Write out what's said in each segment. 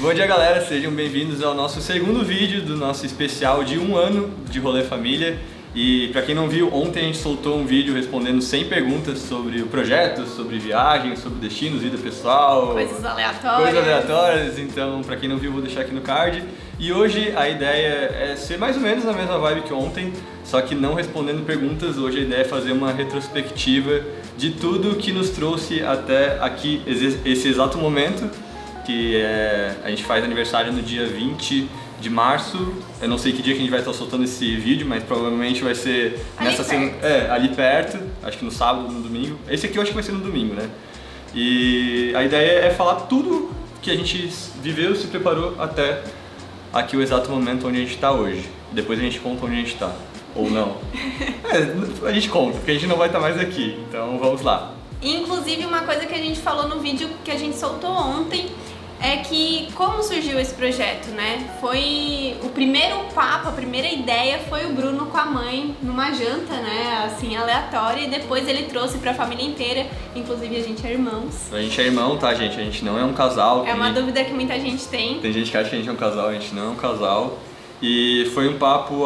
Bom dia, galera, sejam bem-vindos ao nosso segundo vídeo do nosso especial de 1 ano de Rolê Família. E pra quem não viu, ontem a gente soltou um vídeo respondendo 100 perguntas sobre o projeto, sobre viagens, sobre destinos, vida pessoal, coisas aleatórias. Então pra quem não viu, vou deixar aqui no card. E hoje a ideia é ser mais ou menos na mesma vibe que ontem, só que não respondendo perguntas. Hoje a ideia é fazer uma retrospectiva de tudo que nos trouxe até aqui, esse exato momento, que a gente faz aniversário no dia 20 de março. Eu não sei que dia que a gente vai estar soltando esse vídeo, mas provavelmente vai ser nessa semana, ali perto, acho que no sábado ou no domingo. Esse aqui eu acho que vai ser no domingo, né? E a ideia é falar tudo que a gente viveu, se preparou até aqui o exato momento onde a gente está hoje. Depois a gente conta onde a gente está, ou não. A gente conta, porque a gente não vai estar mais aqui, então vamos lá. Inclusive, uma coisa que a gente falou no vídeo que a gente soltou ontem é que como surgiu esse projeto, né? Foi o primeiro papo, a primeira ideia foi o Bruno com a mãe numa janta, né? Assim, aleatória, e depois ele trouxe pra família inteira, inclusive a gente é irmãos. A gente é irmão, tá, gente? A gente não é um casal. É uma dúvida que muita gente tem. Tem gente que acha que a gente é um casal, a gente não é um casal. E foi um papo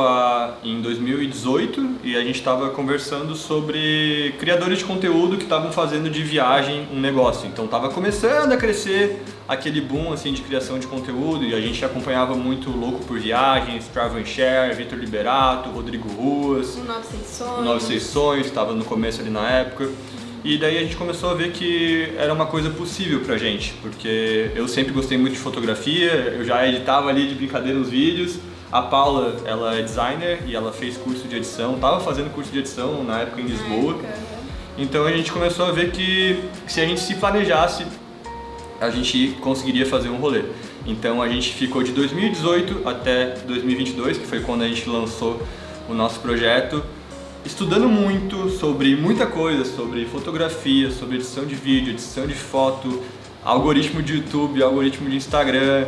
em 2018 e a gente estava conversando sobre criadores de conteúdo que estavam fazendo de viagem um negócio. Então estava começando a crescer aquele boom assim, de criação de conteúdo e a gente acompanhava muito Louco por Viagens, Travel & Share, Vitor Liberato, Rodrigo Ruas, o 96 Sonhos. O 96 Sonhos, estava no começo ali na época. E daí a gente começou a ver que era uma coisa possível pra gente, porque eu sempre gostei muito de fotografia, eu já editava ali de brincadeira os vídeos. A Paula, ela é designer e ela fez curso de edição, estava fazendo curso de edição na época em Lisboa. Então a gente começou a ver que se a gente se planejasse, a gente conseguiria fazer um rolê. Então a gente ficou de 2018 até 2022, que foi quando a gente lançou o nosso projeto, estudando muito sobre muita coisa, sobre fotografia, sobre edição de vídeo, edição de foto, algoritmo de YouTube, algoritmo de Instagram,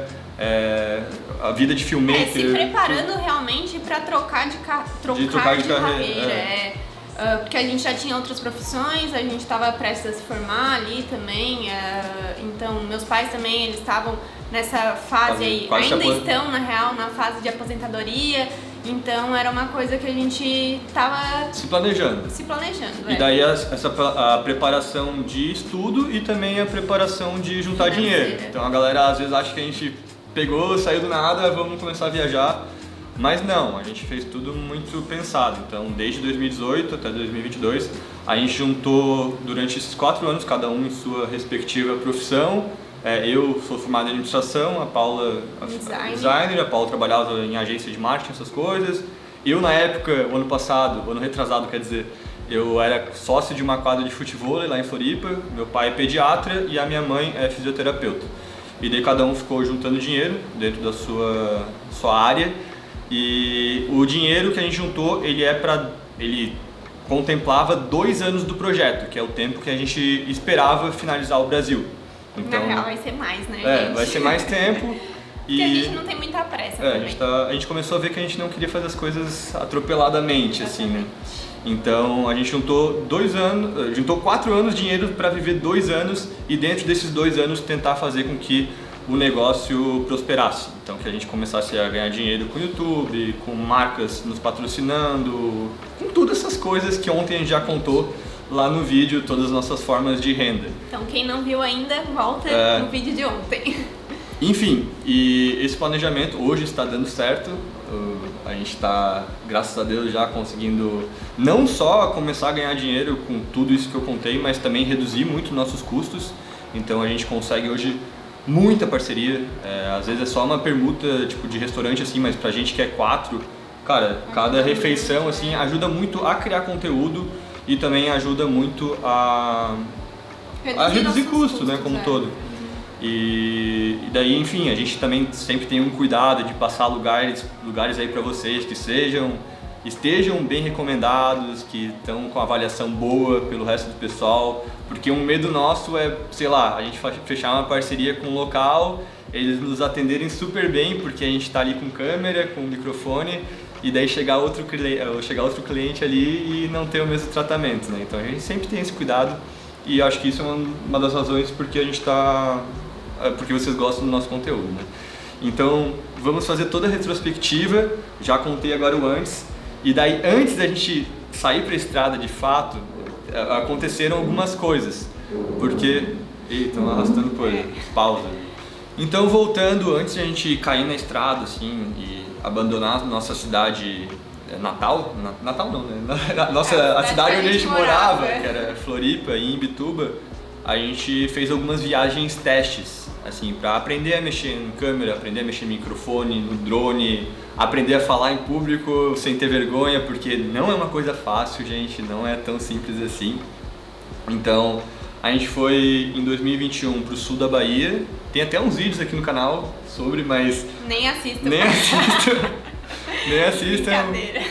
a vida de filmmaker. Se preparando realmente para trocar de carreira. Porque a gente já tinha outras profissões, a gente estava prestes a se formar ali também. Então, meus pais também, eles estavam nessa fase aí, ainda estão na real, na fase de aposentadoria. Então era uma coisa que a gente tava se planejando. E daí a preparação de estudo e também a preparação de juntar dinheiro. Então a galera às vezes acha que a gente pegou, saiu do nada, vamos começar a viajar. Mas não, a gente fez tudo muito pensado. Então desde 2018 até 2022 a gente juntou durante esses 4 anos, cada um em sua respectiva profissão. Eu sou formado em administração, a Paula designer, a Paula trabalhava em agência de marketing, essas coisas. Eu na época, o ano retrasado quer dizer, eu era sócio de uma quadra de futebol lá em Floripa, meu pai é pediatra e a minha mãe é fisioterapeuta. E daí cada um ficou juntando dinheiro dentro da sua área e o dinheiro que a gente juntou, ele contemplava 2 anos do projeto, que é o tempo que a gente esperava finalizar o Brasil. Então, na real vai ser mais, né, gente? Vai ser mais tempo. Porque a gente não tem muita pressa também. A gente começou a ver que a gente não queria fazer as coisas atropeladamente, assim, né? Então a gente juntou 4 anos de dinheiro para viver 2 anos e dentro desses 2 anos tentar fazer com que o negócio prosperasse. Então que a gente começasse a ganhar dinheiro com o YouTube, com marcas nos patrocinando, com todas essas coisas que ontem a gente já contou lá no vídeo, todas as nossas formas de renda. Então quem não viu ainda, volta no vídeo de ontem. Enfim, e esse planejamento hoje está dando certo. A gente está, graças a Deus, já conseguindo não só começar a ganhar dinheiro com tudo isso que eu contei, mas também reduzir muito nossos custos. Então a gente consegue hoje muita parceria. Às vezes é só uma permuta tipo de restaurante assim, mas pra gente que é 4, cara, cada refeição assim ajuda muito a criar conteúdo. E também ajuda muito a reduzir custos, né, como todo. E daí, enfim, a gente também sempre tem um cuidado de passar lugares aí para vocês que estejam bem recomendados, que estão com avaliação boa pelo resto do pessoal, porque um medo nosso é, sei lá, a gente fechar uma parceria com um local, eles nos atenderem super bem, porque a gente está ali com câmera, com microfone, e daí chegar outro cliente ali e não ter o mesmo tratamento, né? Então a gente sempre tem esse cuidado e acho que isso é uma das razões porque a gente está porque vocês gostam do nosso conteúdo, né? Então, vamos fazer toda a retrospectiva, já contei agora o antes, e daí antes da gente sair para a estrada de fato, aconteceram algumas coisas, porque... Ih, estão arrastando coisa, pausa. Então, voltando, antes de a gente cair na estrada, assim, e abandonar a nossa cidade natal, Natal não, né? A cidade onde a gente morava, que era Floripa e Imbituba, a gente fez algumas viagens testes, assim, para aprender a mexer em câmera, aprender a mexer no microfone, no drone, aprender a falar em público sem ter vergonha, porque não é uma coisa fácil, gente, não é tão simples assim. Então, a gente foi em 2021 pro sul da Bahia, tem até uns vídeos aqui no canal sobre, mas... Nem assistam. Nem assistam. Nem assistam. Brincadeira.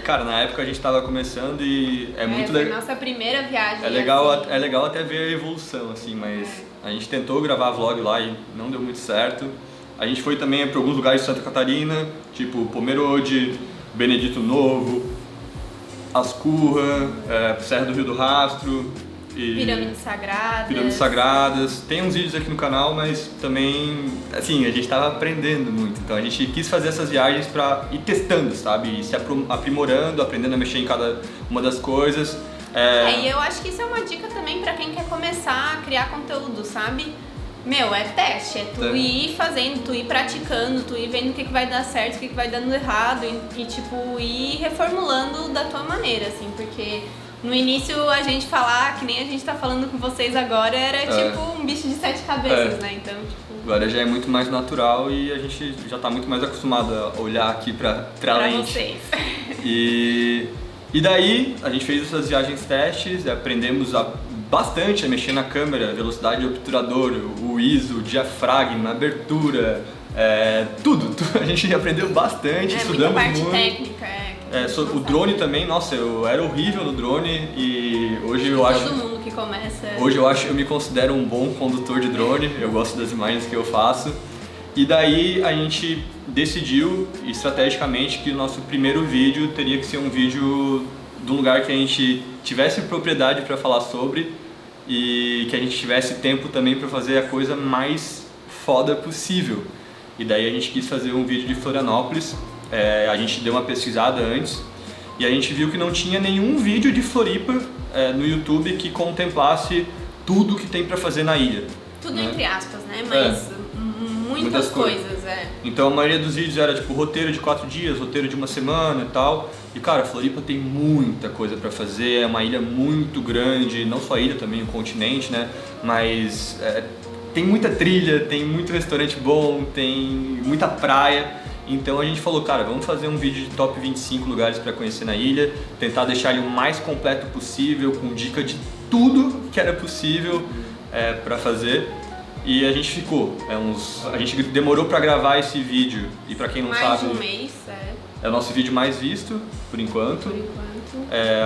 Cara, na época a gente estava começando e muito legal. Foi nossa primeira viagem. É legal até ver a evolução, assim, mas a gente tentou gravar vlog lá e não deu muito certo. A gente foi também para alguns lugares de Santa Catarina, tipo Pomerode, Benedito Novo, Ascurra, Serra do Rio do Rastro. Pirâmides Sagradas. Tem uns vídeos aqui no canal, mas também, assim, a gente estava aprendendo muito. Então a gente quis fazer essas viagens para ir testando, sabe? E se aprimorando, aprendendo a mexer em cada uma das coisas. E eu acho que isso é uma dica também para quem quer começar a criar conteúdo, sabe? Meu, é teste, é tu ir fazendo, tu ir praticando, tu ir vendo o que vai dar certo, o que vai dando errado e tipo, ir reformulando da tua maneira, assim, porque... No início, a gente falar, que nem a gente tá falando com vocês agora, era tipo um bicho de 7 cabeças, né? Então, tipo... Agora já é muito mais natural e a gente já tá muito mais acostumado a olhar aqui pra lente. Vocês. E daí, a gente fez essas viagens testes, aprendemos bastante a mexer na câmera, velocidade de obturador, o ISO, o diafragma, a abertura, tudo. A gente aprendeu bastante, estudamos muita parte muito. Técnica, o drone também, nossa, eu era horrível no drone e hoje eu acho... Todo mundo que começa... Hoje eu me considero um bom condutor de drone, eu gosto das imagens que eu faço. E daí a gente decidiu estrategicamente que o nosso primeiro vídeo teria que ser um vídeo de um lugar que a gente tivesse propriedade para falar sobre e que a gente tivesse tempo também para fazer a coisa mais foda possível. E daí a gente quis fazer um vídeo de Florianópolis. A gente deu uma pesquisada antes e a gente viu que não tinha nenhum vídeo de Floripa no YouTube que contemplasse tudo que tem para fazer na ilha. Tudo entre aspas, né? Mas muitas coisas. Então a maioria dos vídeos era tipo roteiro de 4 dias, roteiro de uma semana e tal. E cara, Floripa tem muita coisa para fazer, é uma ilha muito grande, não só a ilha, também o continente, né? Mas tem muita trilha, tem muito restaurante bom, tem muita praia. Então a gente falou, cara, vamos fazer um vídeo de top 25 lugares para conhecer na ilha, tentar deixar ele o mais completo possível, com dica de tudo que era possível para fazer. E a gente ficou, a gente demorou para gravar esse vídeo, e para quem não sabe... Mais de um mês, É o nosso vídeo mais visto, por enquanto.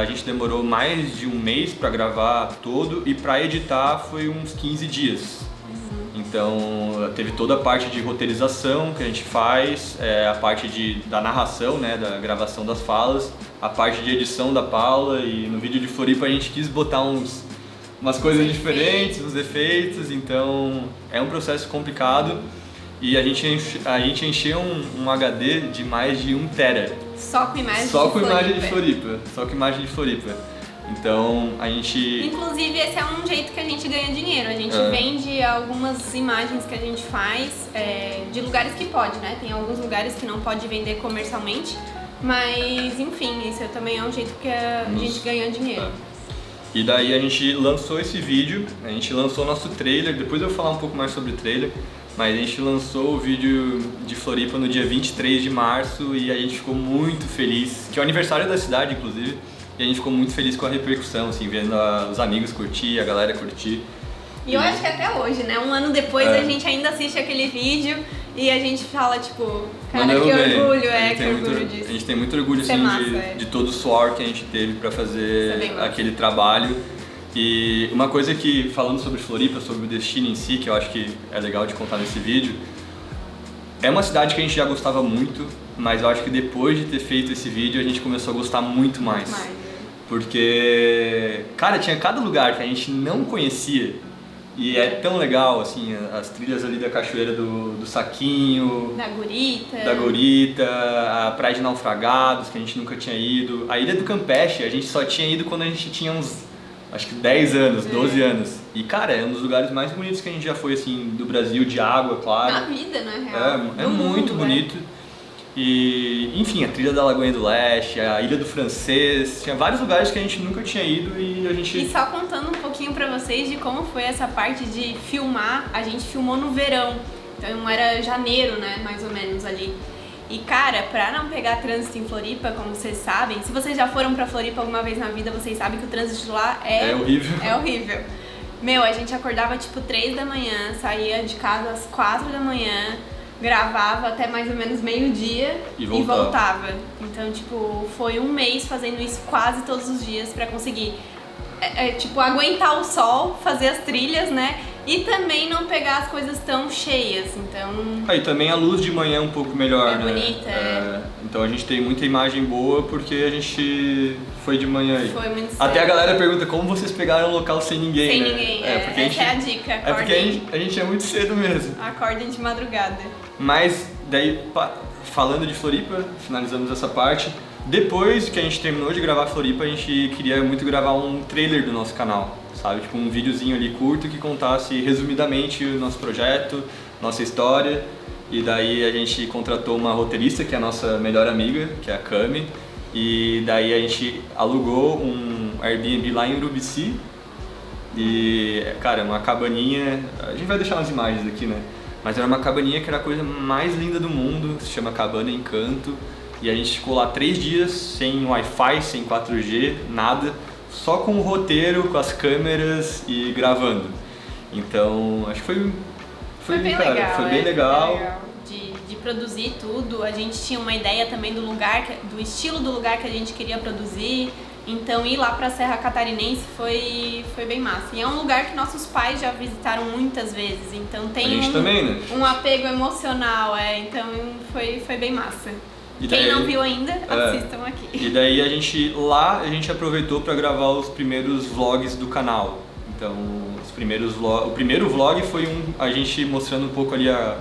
A gente demorou mais de um mês para gravar todo, e para editar foi uns 15 dias. Então teve toda a parte de roteirização que a gente faz, a parte da narração, né, da gravação das falas, a parte de edição da Paula, e no vídeo de Floripa a gente quis botar umas coisas diferentes, uns efeitos, então é um processo complicado e a gente encheu um HD de mais de 1 tera. Só com imagem Só com imagem de Floripa. Então a gente... Inclusive esse é um jeito que a gente ganha dinheiro, a gente vende algumas imagens que a gente faz de lugares que pode, né? Tem alguns lugares que não pode vender comercialmente, mas enfim, isso também é um jeito que a gente ganha dinheiro. E daí a gente lançou esse vídeo, a gente lançou nosso trailer, depois eu vou falar um pouco mais sobre o trailer, mas a gente lançou o vídeo de Floripa no dia 23 de março e a gente ficou muito feliz, que é o aniversário da cidade, inclusive. E a gente ficou muito feliz com a repercussão, assim, vendo os amigos curtir, a galera curtir. E eu acho que até hoje, né? Um ano depois a gente ainda assiste aquele vídeo e a gente fala, tipo, cara, que orgulho, que orgulho disso. A gente tem muito orgulho, assim, de todo o suor que a gente teve pra fazer aquele trabalho. E uma coisa que, falando sobre Floripa, sobre o destino em si, que eu acho que é legal de contar nesse vídeo, é uma cidade que a gente já gostava muito, mas eu acho que depois de ter feito esse vídeo a gente começou a gostar muito mais. Porque, cara, tinha cada lugar que a gente não conhecia E é tão legal, assim, as trilhas ali da Cachoeira do Saquinho, da Gurita, a Praia de Naufragados, que a gente nunca tinha ido. A Ilha do Campeche, a gente só tinha ido quando a gente tinha uns, acho que 10 anos, 12 anos. E, cara, é um dos lugares mais bonitos que a gente já foi, assim, do Brasil, de água, claro. Na vida, na real. É muito bonito. E, enfim, a trilha da Lagoinha do Leste, a Ilha do Francês, tinha vários lugares que a gente nunca tinha ido e a gente... E só contando um pouquinho pra vocês de como foi essa parte de filmar, a gente filmou no verão, então era janeiro, né, mais ou menos ali. E cara, pra não pegar trânsito em Floripa, como vocês sabem, se vocês já foram pra Floripa alguma vez na vida, vocês sabem que o trânsito lá é horrível. É horrível. Meu, a gente acordava tipo 3 da manhã, saía de casa às 4 da manhã, gravava até mais ou menos meio-dia e voltava. Então, tipo, foi um mês fazendo isso quase todos os dias pra conseguir, tipo, aguentar o sol, fazer as trilhas, né? E também não pegar as coisas tão cheias, então... E também a luz de manhã é um pouco melhor, né? Bonita, Então a gente tem muita imagem boa porque a gente foi de manhã aí. Foi muito Até cedo. a galera pergunta como vocês pegaram um local sem ninguém, Sem né? ninguém, porque essa é a dica. É porque a gente é muito cedo mesmo. Acordem de madrugada. Mas daí, falando de Floripa, finalizamos essa parte. Depois que a gente terminou de gravar Floripa, a gente queria muito gravar um trailer do nosso canal, sabe? Tipo um videozinho ali curto que contasse resumidamente o nosso projeto, nossa história. E daí a gente contratou uma roteirista, que é a nossa melhor amiga, que é a Cami. E daí a gente alugou um Airbnb lá em Urubici. E, cara, uma cabaninha... A gente vai deixar umas imagens aqui, né? Mas era uma cabaninha que era a coisa mais linda do mundo, se chama Cabana Encanto. E a gente ficou lá 3 dias sem Wi-Fi, sem 4G, nada. Só com o roteiro, com as câmeras e gravando. Então, acho que foi bem legal. Foi bem legal. De produzir tudo. A gente tinha uma ideia também do lugar, do estilo do lugar que a gente queria produzir. Então ir lá pra Serra Catarinense foi bem massa. E é um lugar que nossos pais já visitaram muitas vezes. Então tem também, né? um apego emocional, então foi bem massa. E daí, quem não viu ainda, assistam aqui. E daí a gente aproveitou para gravar os primeiros vlogs do canal. Então, o primeiro vlog foi a gente mostrando um pouco ali a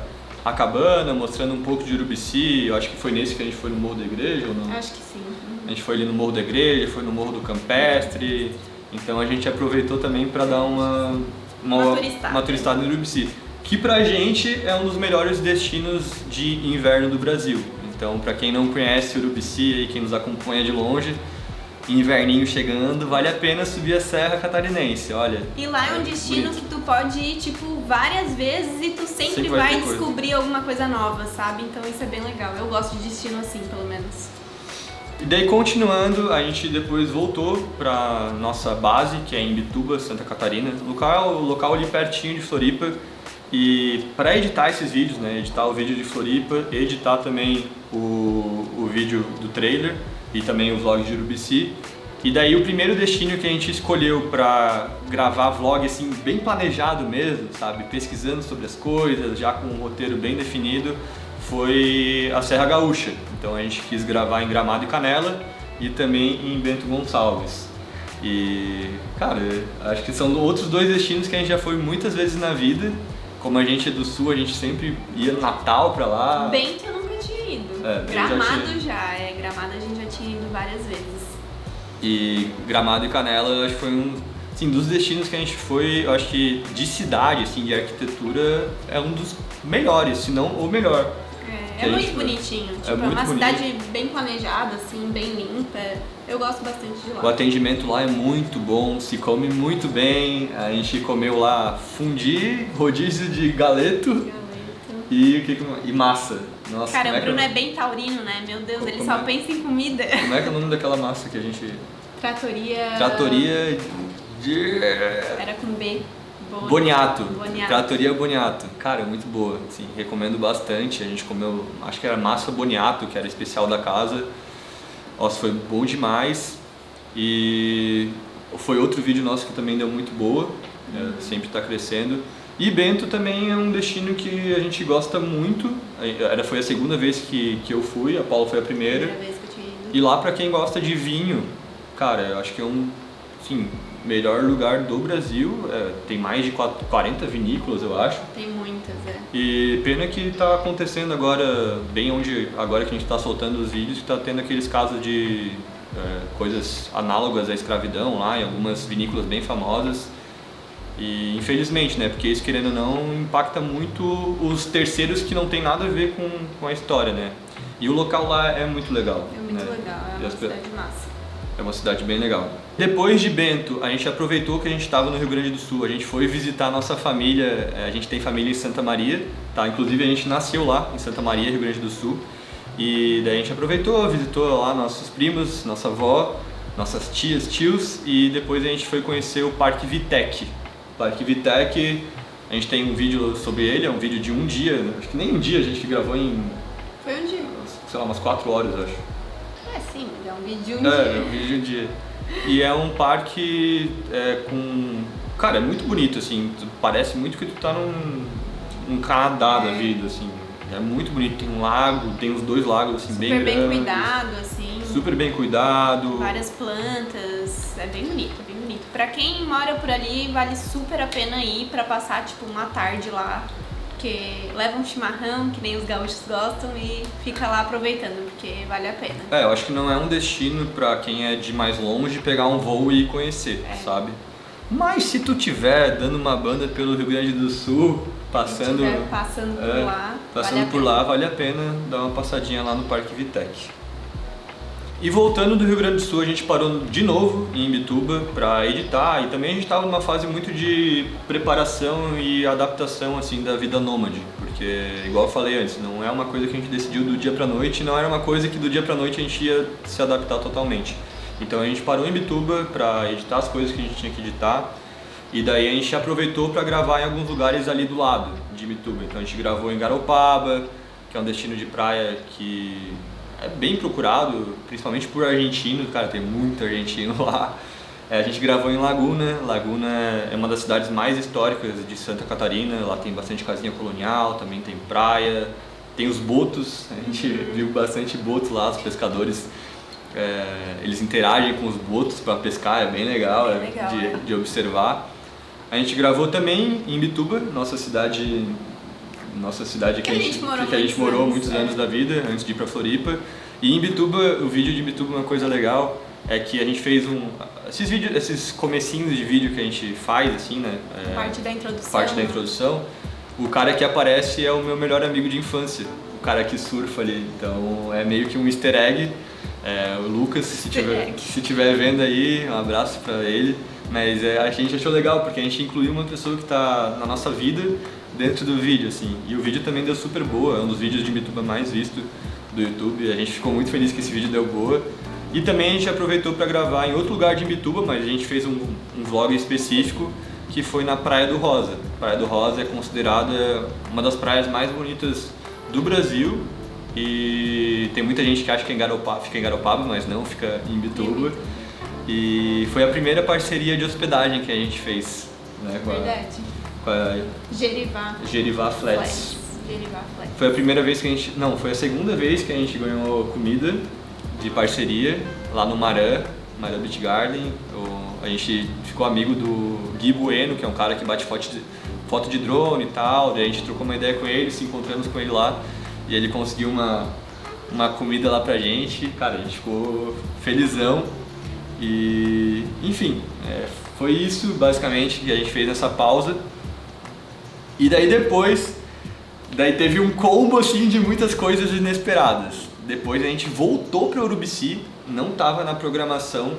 cabana, mostrando um pouco de Urubici. Eu acho que foi nesse que a gente foi no Morro da Igreja ou não? Acho que sim. A gente foi ali no Morro da Igreja, foi no Morro do Campestre. Então a gente aproveitou também para dar uma turistada em Urubici, que pra gente é um dos melhores destinos de inverno do Brasil. Então, pra quem não conhece Urubici e quem nos acompanha de longe, inverninho chegando, vale a pena subir a Serra Catarinense, olha. E lá é um destino que tu pode ir, tipo, várias vezes e tu sempre vai descobrir alguma coisa nova, sabe? Então isso é bem legal. Eu gosto de destino assim, pelo menos. E daí, continuando, a gente depois voltou pra nossa base, que é em Imbituba, Santa Catarina. Local ali pertinho de Floripa. E para editar esses vídeos, né, editar o vídeo de Floripa, editar também o vídeo do trailer e também o vlog de Urubici. E daí o primeiro destino que a gente escolheu para gravar vlog assim bem planejado mesmo, sabe, pesquisando sobre as coisas, já com um roteiro bem definido, foi a Serra Gaúcha. Então a gente quis gravar em Gramado e Canela e também em Bento Gonçalves. E, cara, acho que são outros 2 destinos que a gente já foi muitas vezes na vida. Como a gente é do Sul, a gente sempre ia no Natal pra lá. Bento eu nunca tinha ido. Gramado já. Gramado a gente já tinha ido várias vezes. E Gramado e Canela, eu acho que foi assim, dos destinos que a gente foi, eu acho que de cidade, assim, de arquitetura, é um dos melhores, se não o melhor. É muito bonitinho, tipo, é uma cidade bem planejada, assim, bem limpa. Eu gosto bastante de lá. O atendimento lá é muito bom, se come muito bem. A gente comeu lá fundi, rodízio de galeto. E massa. Nossa, cara, o Bruno é bem taurino, né? Meu Deus, ele só pensa em comida. Como é que é o nome daquela massa que a gente... Tratoria de... Era com B. Boniato. Tratoria Boniato. Cara, é muito boa, assim, recomendo bastante. A gente comeu, acho que era massa Boniato, que era especial da casa. Nossa, foi bom demais. E foi outro vídeo nosso que também deu muito boa, sempre está crescendo. E Bento também é um destino que a gente gosta muito. Foi a segunda vez que eu fui, a Paula foi a primeira. Vez que eu tinha ido. E lá, pra quem gosta de vinho, cara, eu acho que é melhor lugar do Brasil, tem mais de 40 vinícolas, eu acho. Tem muitas, E pena que está acontecendo agora, bem onde, agora que a gente está soltando os vídeos, está tendo aqueles casos de coisas análogas à escravidão lá, em algumas vinícolas bem famosas. E infelizmente, né, porque isso, querendo ou não, impacta muito os terceiros que não tem nada a ver com a história, né. E o local lá é muito legal. É muito legal, é uma cidade massa. É uma cidade bem legal. Depois de Bento, a gente aproveitou que a gente estava no Rio Grande do Sul. A gente foi visitar a nossa família, a gente tem família em Santa Maria, tá? Inclusive a gente nasceu lá, em Santa Maria, Rio Grande do Sul. E daí a gente aproveitou, visitou lá nossos primos, nossa avó, nossas tias, tios, e depois a gente foi conhecer o Parque Vitec. O Parque Vitec, a gente tem um vídeo sobre ele, é um vídeo de um dia, acho que nem um dia, a gente gravou em... Foi um dia. Sei lá, umas 4 horas, eu acho. Sim, é um vídeo de um dia. É um vídeo de um dia. E é um parque com... Cara, é muito bonito, assim, parece muito que tu tá num Canadá da vida, assim. É muito bonito, tem um lago, tem os 2 lagos, assim, super bem grandes. Super bem cuidado, assim. Super bem cuidado. Várias plantas, é bem bonito, é bem bonito. Pra quem mora por ali, vale super a pena ir pra passar, tipo, uma tarde lá. Porque leva um chimarrão, que nem os gaúchos gostam, e fica lá aproveitando, porque vale a pena. Eu acho que não é um destino pra quem é de mais longe pegar um voo e ir conhecer, sabe? Mas se tu tiver dando uma banda pelo Rio Grande do Sul, passando por lá, vale a pena dar uma passadinha lá no Parque Vitec. E voltando do Rio Grande do Sul, a gente parou de novo em Imbituba para editar, e também a gente estava numa fase muito de preparação e adaptação assim da vida nômade, porque igual eu falei antes, não é uma coisa que a gente decidiu do dia para noite, não era uma coisa que do dia para noite a gente ia se adaptar totalmente. Então a gente parou em Imbituba para editar as coisas que a gente tinha que editar, e daí a gente aproveitou para gravar em alguns lugares ali do lado de Imbituba. Então a gente gravou em Garopaba, que é um destino de praia que é bem procurado, principalmente por argentinos, cara, tem muito argentino lá. A gente gravou em Laguna. Laguna é uma das cidades mais históricas de Santa Catarina, lá tem bastante casinha colonial, também tem praia, tem os botos, a gente viu bastante botos lá, os pescadores, eles interagem com os botos para pescar, é bem legal, de observar. A gente gravou também em Imbituba, nossa cidade que a gente morou muitos anos da vida, antes de ir pra Floripa. E em Imbituba, o vídeo de Imbituba, uma coisa legal é que a gente fez esses comecinhos de vídeo que a gente faz, assim, né? Parte da introdução. O cara que aparece é o meu melhor amigo de infância, o cara que surfa ali. Então é meio que um easter egg. O Lucas, se estiver vendo aí, um abraço pra ele. Mas a gente achou legal, porque a gente incluiu uma pessoa que tá na nossa vida dentro do vídeo, assim. E o vídeo também deu super boa, é um dos vídeos de Imbituba mais visto do YouTube. A gente ficou muito feliz que esse vídeo deu boa. E também a gente aproveitou para gravar em outro lugar de Imbituba, mas a gente fez um vlog específico que foi na Praia do Rosa. A Praia do Rosa é considerada uma das praias mais bonitas do Brasil. E tem muita gente que acha que fica em Garopaba, mas não, fica em Imbituba. E foi a primeira parceria de hospedagem que a gente fez, né, com a Gerivá Flats. Foi a primeira vez que foi a segunda vez que a gente ganhou comida de parceria lá no Marã Beach Garden. A gente ficou amigo do Gui Bueno, que é um cara que bate foto de drone e tal. Daí a gente trocou uma ideia com ele, se encontramos com ele lá e ele conseguiu uma comida lá pra gente. Cara, a gente ficou felizão. E enfim, foi isso basicamente que a gente fez nessa pausa. E daí teve um combo assim de muitas coisas inesperadas. Depois a gente voltou para Urubici, não estava na programação,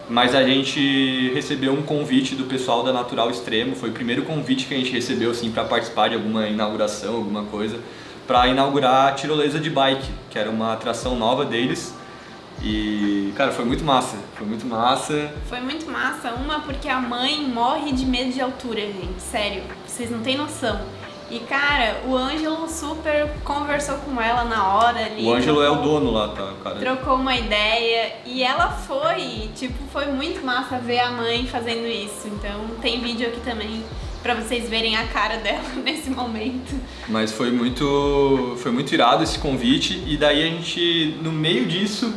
mas a gente recebeu um convite do pessoal da Natural Extremo. Foi o primeiro convite que a gente recebeu assim para participar de alguma inauguração, alguma coisa, para inaugurar a tirolesa de bike, que era uma atração nova deles. E, cara, foi muito massa. Foi muito massa, porque a mãe morre de medo de altura, gente. Sério, vocês não têm noção. E, cara, o Ângelo super conversou com ela na hora ali. O Ângelo é o dono lá, tá, cara? Trocou uma ideia e ela foi muito massa ver a mãe fazendo isso. Então, tem vídeo aqui também pra vocês verem a cara dela nesse momento. Mas foi muito irado esse convite. E daí a gente, no meio disso,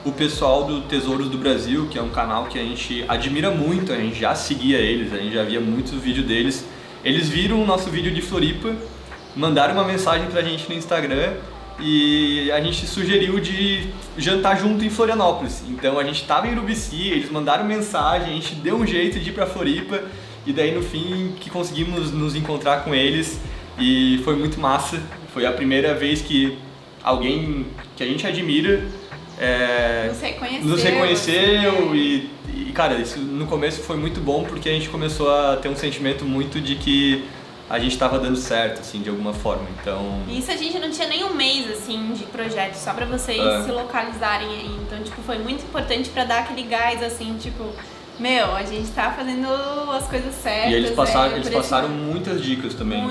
o pessoal do Tesouros do Brasil, que é um canal que a gente admira muito, a gente já seguia eles, a gente já via muitos vídeos deles. Eles viram o nosso vídeo de Floripa, mandaram uma mensagem pra gente no Instagram e a gente sugeriu de jantar junto em Florianópolis. Então a gente estava em Urubici, eles mandaram mensagem, a gente deu um jeito de ir pra Floripa e daí no fim que conseguimos nos encontrar com eles e foi muito massa. Foi a primeira vez que alguém que a gente admira nos reconheceu e cara, isso no começo foi muito bom porque a gente começou a ter um sentimento muito de que a gente estava dando certo, assim, de alguma forma, então... Isso a gente não tinha nem um mês, assim, de projeto, só pra vocês se localizarem aí, então, tipo, foi muito importante pra dar aquele gás, assim, tipo, meu, a gente tá fazendo as coisas certas. E eles passaram muitas dicas também.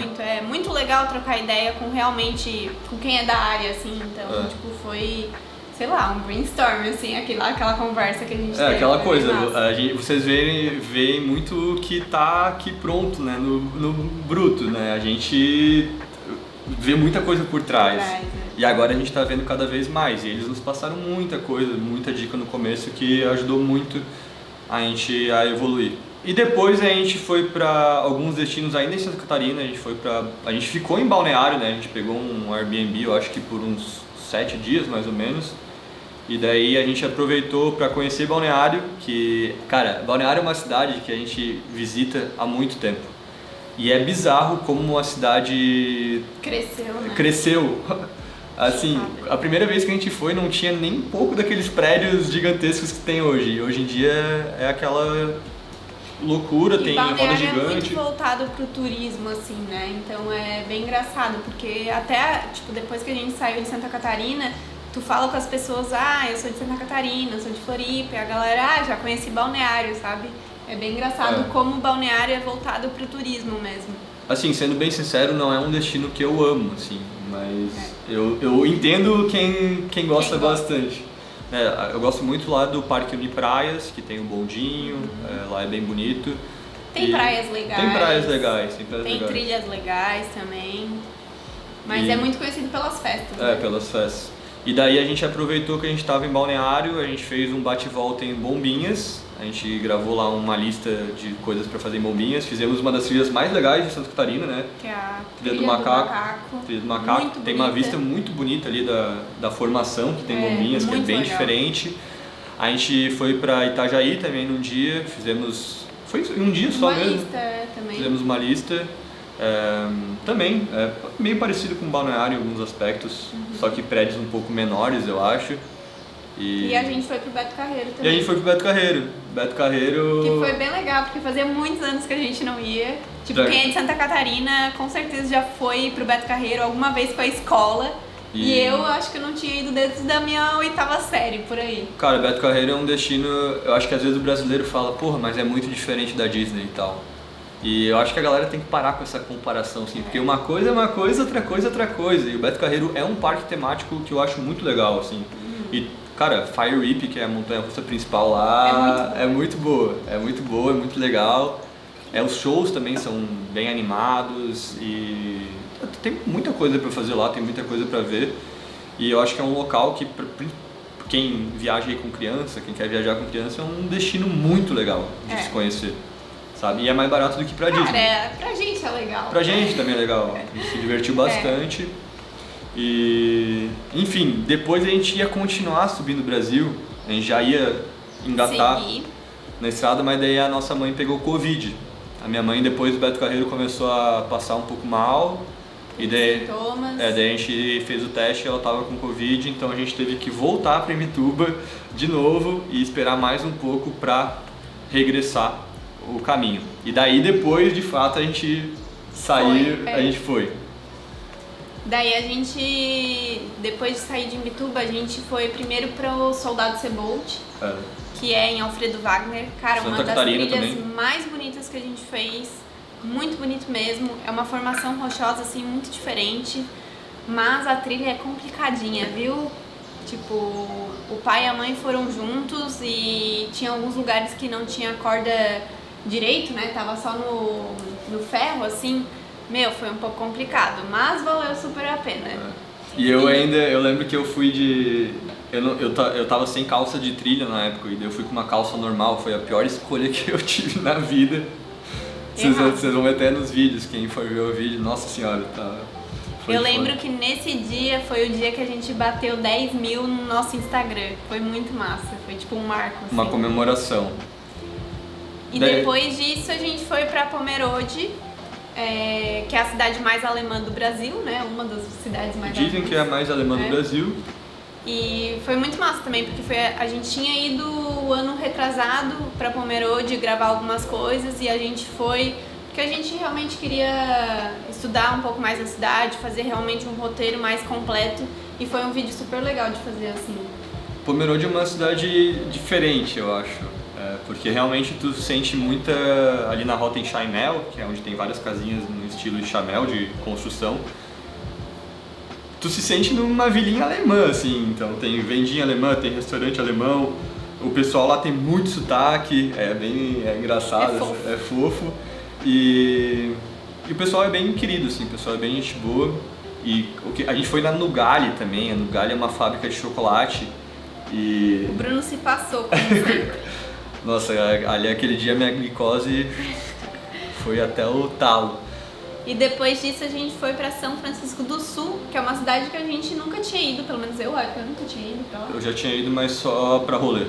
Muito legal trocar ideia com realmente, com quem é da área, assim, então, tipo, foi... sei lá, um brainstorm, assim, aquela conversa que a gente teve. Aquela coisa, vocês veem muito que tá aqui pronto, né, no bruto, né, a gente vê muita coisa por trás. E agora a gente tá vendo cada vez mais, e eles nos passaram muita coisa, muita dica no começo que ajudou muito a gente a evoluir. E depois a gente foi para alguns destinos ainda em Santa Catarina, a gente ficou em Balneário, né, a gente pegou um Airbnb, eu acho que por uns 7 dias mais ou menos. E daí a gente aproveitou para conhecer Balneário, que, cara, Balneário é uma cidade que a gente visita há muito tempo. E é bizarro como a cidade cresceu, né? Cresceu. Assim, a primeira vez que a gente foi não tinha nem um pouco daqueles prédios gigantescos que tem hoje. Hoje em dia é aquela loucura, tem roda gigante. É muito voltado pro turismo, assim, né? Então é bem engraçado, porque até, tipo, depois que a gente saiu de Santa Catarina, tu fala com as pessoas, eu sou de Santa Catarina, eu sou de Floripa, e a galera, já conheci Balneário, sabe? É bem engraçado como Balneário é voltado pro turismo mesmo. Assim, sendo bem sincero, não é um destino que eu amo, assim, mas eu entendo quem gosta bastante. Eu gosto muito lá do Parque Unipraias, que tem o bondinho, lá é bem bonito. Tem praias legais. Tem praias legais. Tem trilhas legais também. Mas é muito conhecido pelas festas. Pelas festas. E daí a gente aproveitou que a gente estava em Balneário, a gente fez um bate-volta em Bombinhas, a gente gravou lá uma lista de coisas para fazer em Bombinhas, fizemos uma das trilhas mais legais de Santa Catarina, né? Que é a Trilha do Macaco. Trilha do Macaco, muito tem bonita. uma vista muito bonita ali da formação que tem Bombinhas, que é bem legal. Diferente. A gente foi para Itajaí também num dia, foi um dia só mesmo. Também. Fizemos uma lista. Também meio parecido com Balneário em alguns aspectos, só que prédios um pouco menores, eu acho. E a gente foi pro Beto Carreiro também. E a gente foi pro Beto Carreiro. Que foi bem legal, porque fazia muitos anos que a gente não ia. Tipo, quem é de Santa Catarina com certeza já foi pro Beto Carreiro alguma vez com a escola. E eu acho que eu não tinha ido desde a minha 8ª série, por aí. Cara, Beto Carreiro é um destino, eu acho que às vezes o brasileiro fala, porra, mas é muito diferente da Disney e tal. E eu acho que a galera tem que parar com essa comparação, assim, porque uma coisa é uma coisa, outra coisa é outra coisa. E o Beto Carreiro é um parque temático que eu acho muito legal, assim. E, cara, Fire Whip, que é a montanha-russa principal lá, é muito boa, é muito legal. Os shows também são bem animados e tem muita coisa pra fazer lá, tem muita coisa pra ver. E eu acho que é um local que, quem viaja aí com criança, quem quer viajar com criança, é um destino muito legal de se conhecer. Sabe? E é mais barato do que pra Disney. Pra gente é legal. Pra gente também é legal. A gente se divertiu bastante. E, enfim, depois a gente ia continuar subindo o Brasil. A gente já ia engatar na estrada, mas daí a nossa mãe pegou Covid. A minha mãe, depois do Beto Carreiro, começou a passar um pouco mal. E daí a gente fez o teste e ela tava com Covid, então a gente teve que voltar pra Imbituba de novo e esperar mais um pouco pra regressar o caminho. E daí depois, de fato, a gente saiu, a gente foi. Daí a gente, depois de sair de Imbituba, a gente foi primeiro pro Soldado Cebolt, que é em Alfredo Wagner. Cara, Santa uma das Catarina trilhas também. mais bonitas que a gente fez. Muito bonito mesmo. É uma formação rochosa, assim, muito diferente. Mas a trilha é complicadinha, viu? Tipo, o pai e a mãe foram juntos e tinha alguns lugares que não tinha corda direito, né? Tava só no ferro, assim. Foi um pouco complicado, mas valeu super a pena. E eu lembro que eu fui Eu tava sem calça de trilha na época, e daí eu fui com uma calça normal, foi a pior escolha que eu tive na vida. Vocês vão ver até nos vídeos, quem for ver o vídeo, nossa senhora, tá... Eu lembro que nesse dia foi o dia que a gente bateu 10 mil no nosso Instagram. Foi muito massa, foi tipo um marco. Assim. Uma comemoração. E depois disso a gente foi pra Pomerode, que é a cidade mais alemã do Brasil, né? Uma das cidades mais alemãs. Dizem que é a mais alemã do Brasil. E foi muito massa também, porque a gente tinha ido o ano retrasado pra Pomerode gravar algumas coisas e a gente foi... Porque a gente realmente queria estudar um pouco mais a cidade, fazer realmente um roteiro mais completo e foi um vídeo super legal de fazer assim. Pomerode é uma cidade diferente, eu acho, porque realmente tu sente muita... Ali na rota em Chaimel, que é onde tem várias casinhas no estilo de Chamel, de construção, tu se sente numa vilinha alemã, assim, então tem vendinha alemã, tem restaurante alemão, o pessoal lá tem muito sotaque, é engraçado, é fofo. E o pessoal é bem querido, assim, o pessoal é bem gente boa. E a gente foi na Nugali também, a Nugali é uma fábrica de chocolate. E... O Bruno se passou, como sempre. Nossa, ali aquele dia minha glicose foi até o talo. E depois disso a gente foi pra São Francisco do Sul, que é uma cidade que a gente nunca tinha ido, pelo menos eu nunca tinha ido pra lá. Eu já tinha ido, mas só pra rolê.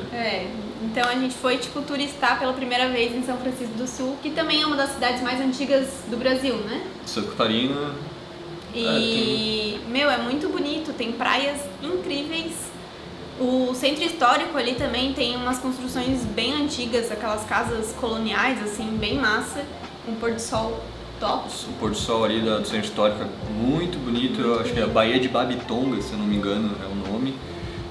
Então a gente foi, tipo, turistar pela primeira vez em São Francisco do Sul, que também é uma das cidades mais antigas do Brasil, né? Santa Catarina. E, é muito bonito, tem praias incríveis. O centro histórico ali também tem umas construções bem antigas, aquelas casas coloniais, assim, bem massa. Um pôr do sol top. O pôr do sol ali do centro histórico é muito bonito, eu acho que é a Baía de Babitonga, se eu não me engano, é o nome.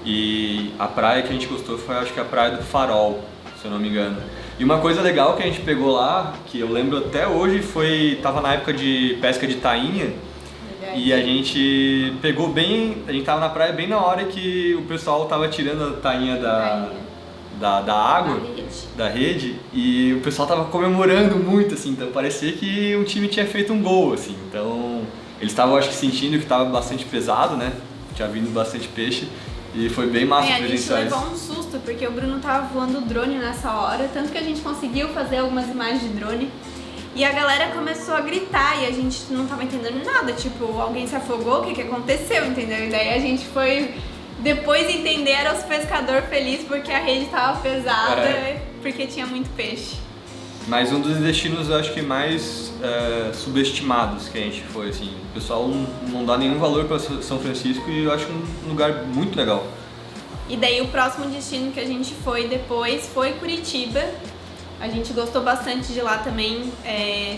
E a praia que a gente gostou foi, acho que a Praia do Farol, se eu não me engano. E uma coisa legal que a gente pegou lá, que eu lembro até hoje, tava na época de pesca de tainha. E a gente pegou bem, a gente tava na praia bem na hora que o pessoal tava tirando a tainha da água, da rede, e o pessoal tava comemorando muito, assim, então parecia que um time tinha feito um gol, assim. Então eles estavam, acho que, sentindo que tava bastante pesado, né? Tinha vindo bastante peixe. E foi bem massa presenciar isso. A gente levou um susto, porque o Bruno tava voando drone nessa hora, tanto que a gente conseguiu fazer algumas imagens de drone. E a galera começou a gritar e a gente não tava entendendo nada, tipo, alguém se afogou, o que aconteceu, entendeu? E daí a gente foi, depois entender, era os pescadores felizes porque a rede tava pesada, porque tinha muito peixe. Mas um dos destinos, eu acho que mais subestimados que a gente foi, assim. O pessoal não dá nenhum valor para São Francisco e eu acho um lugar muito legal. E daí o próximo destino que a gente foi depois foi Curitiba. A gente gostou bastante de lá também,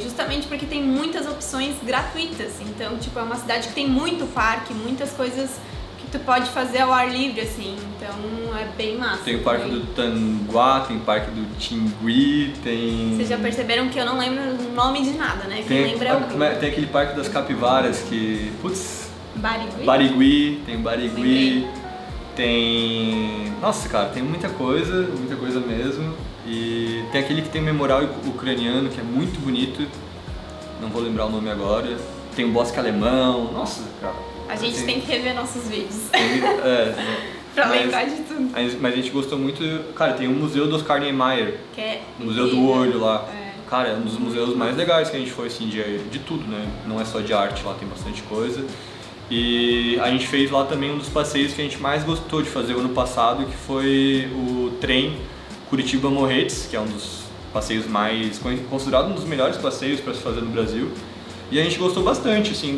justamente porque tem muitas opções gratuitas. Então, tipo, é uma cidade que tem muito parque, muitas coisas que tu pode fazer ao ar livre, assim. Então, é bem massa. Tem o Parque do Tanguá, tem o Parque do Tingui, tem... Vocês já perceberam que eu não lembro o nome de nada, né? Quem lembra é o... Tem aquele Parque das Capivaras que... Putz... Barigui, tem Barigui, tem... Nossa, cara, tem muita coisa mesmo. E tem aquele que tem o memorial ucraniano, que é muito bonito, não vou lembrar o nome agora. Tem o Bosque Alemão, nossa, cara. A gente tem que rever nossos vídeos. Pra lembrar de tudo. Mas a gente gostou muito, cara, tem o Museu do Oscar Niemeyer, que é o Museu do Olho lá. Cara, é um dos museus mais legais que a gente foi, assim, de tudo, né? Não é só de arte, lá tem bastante coisa. E a gente fez lá também um dos passeios que a gente mais gostou de fazer o ano passado, que foi o trem Curitiba-Morretes, que é um dos passeios mais... considerado um dos melhores passeios para se fazer no Brasil. E a gente gostou bastante, assim,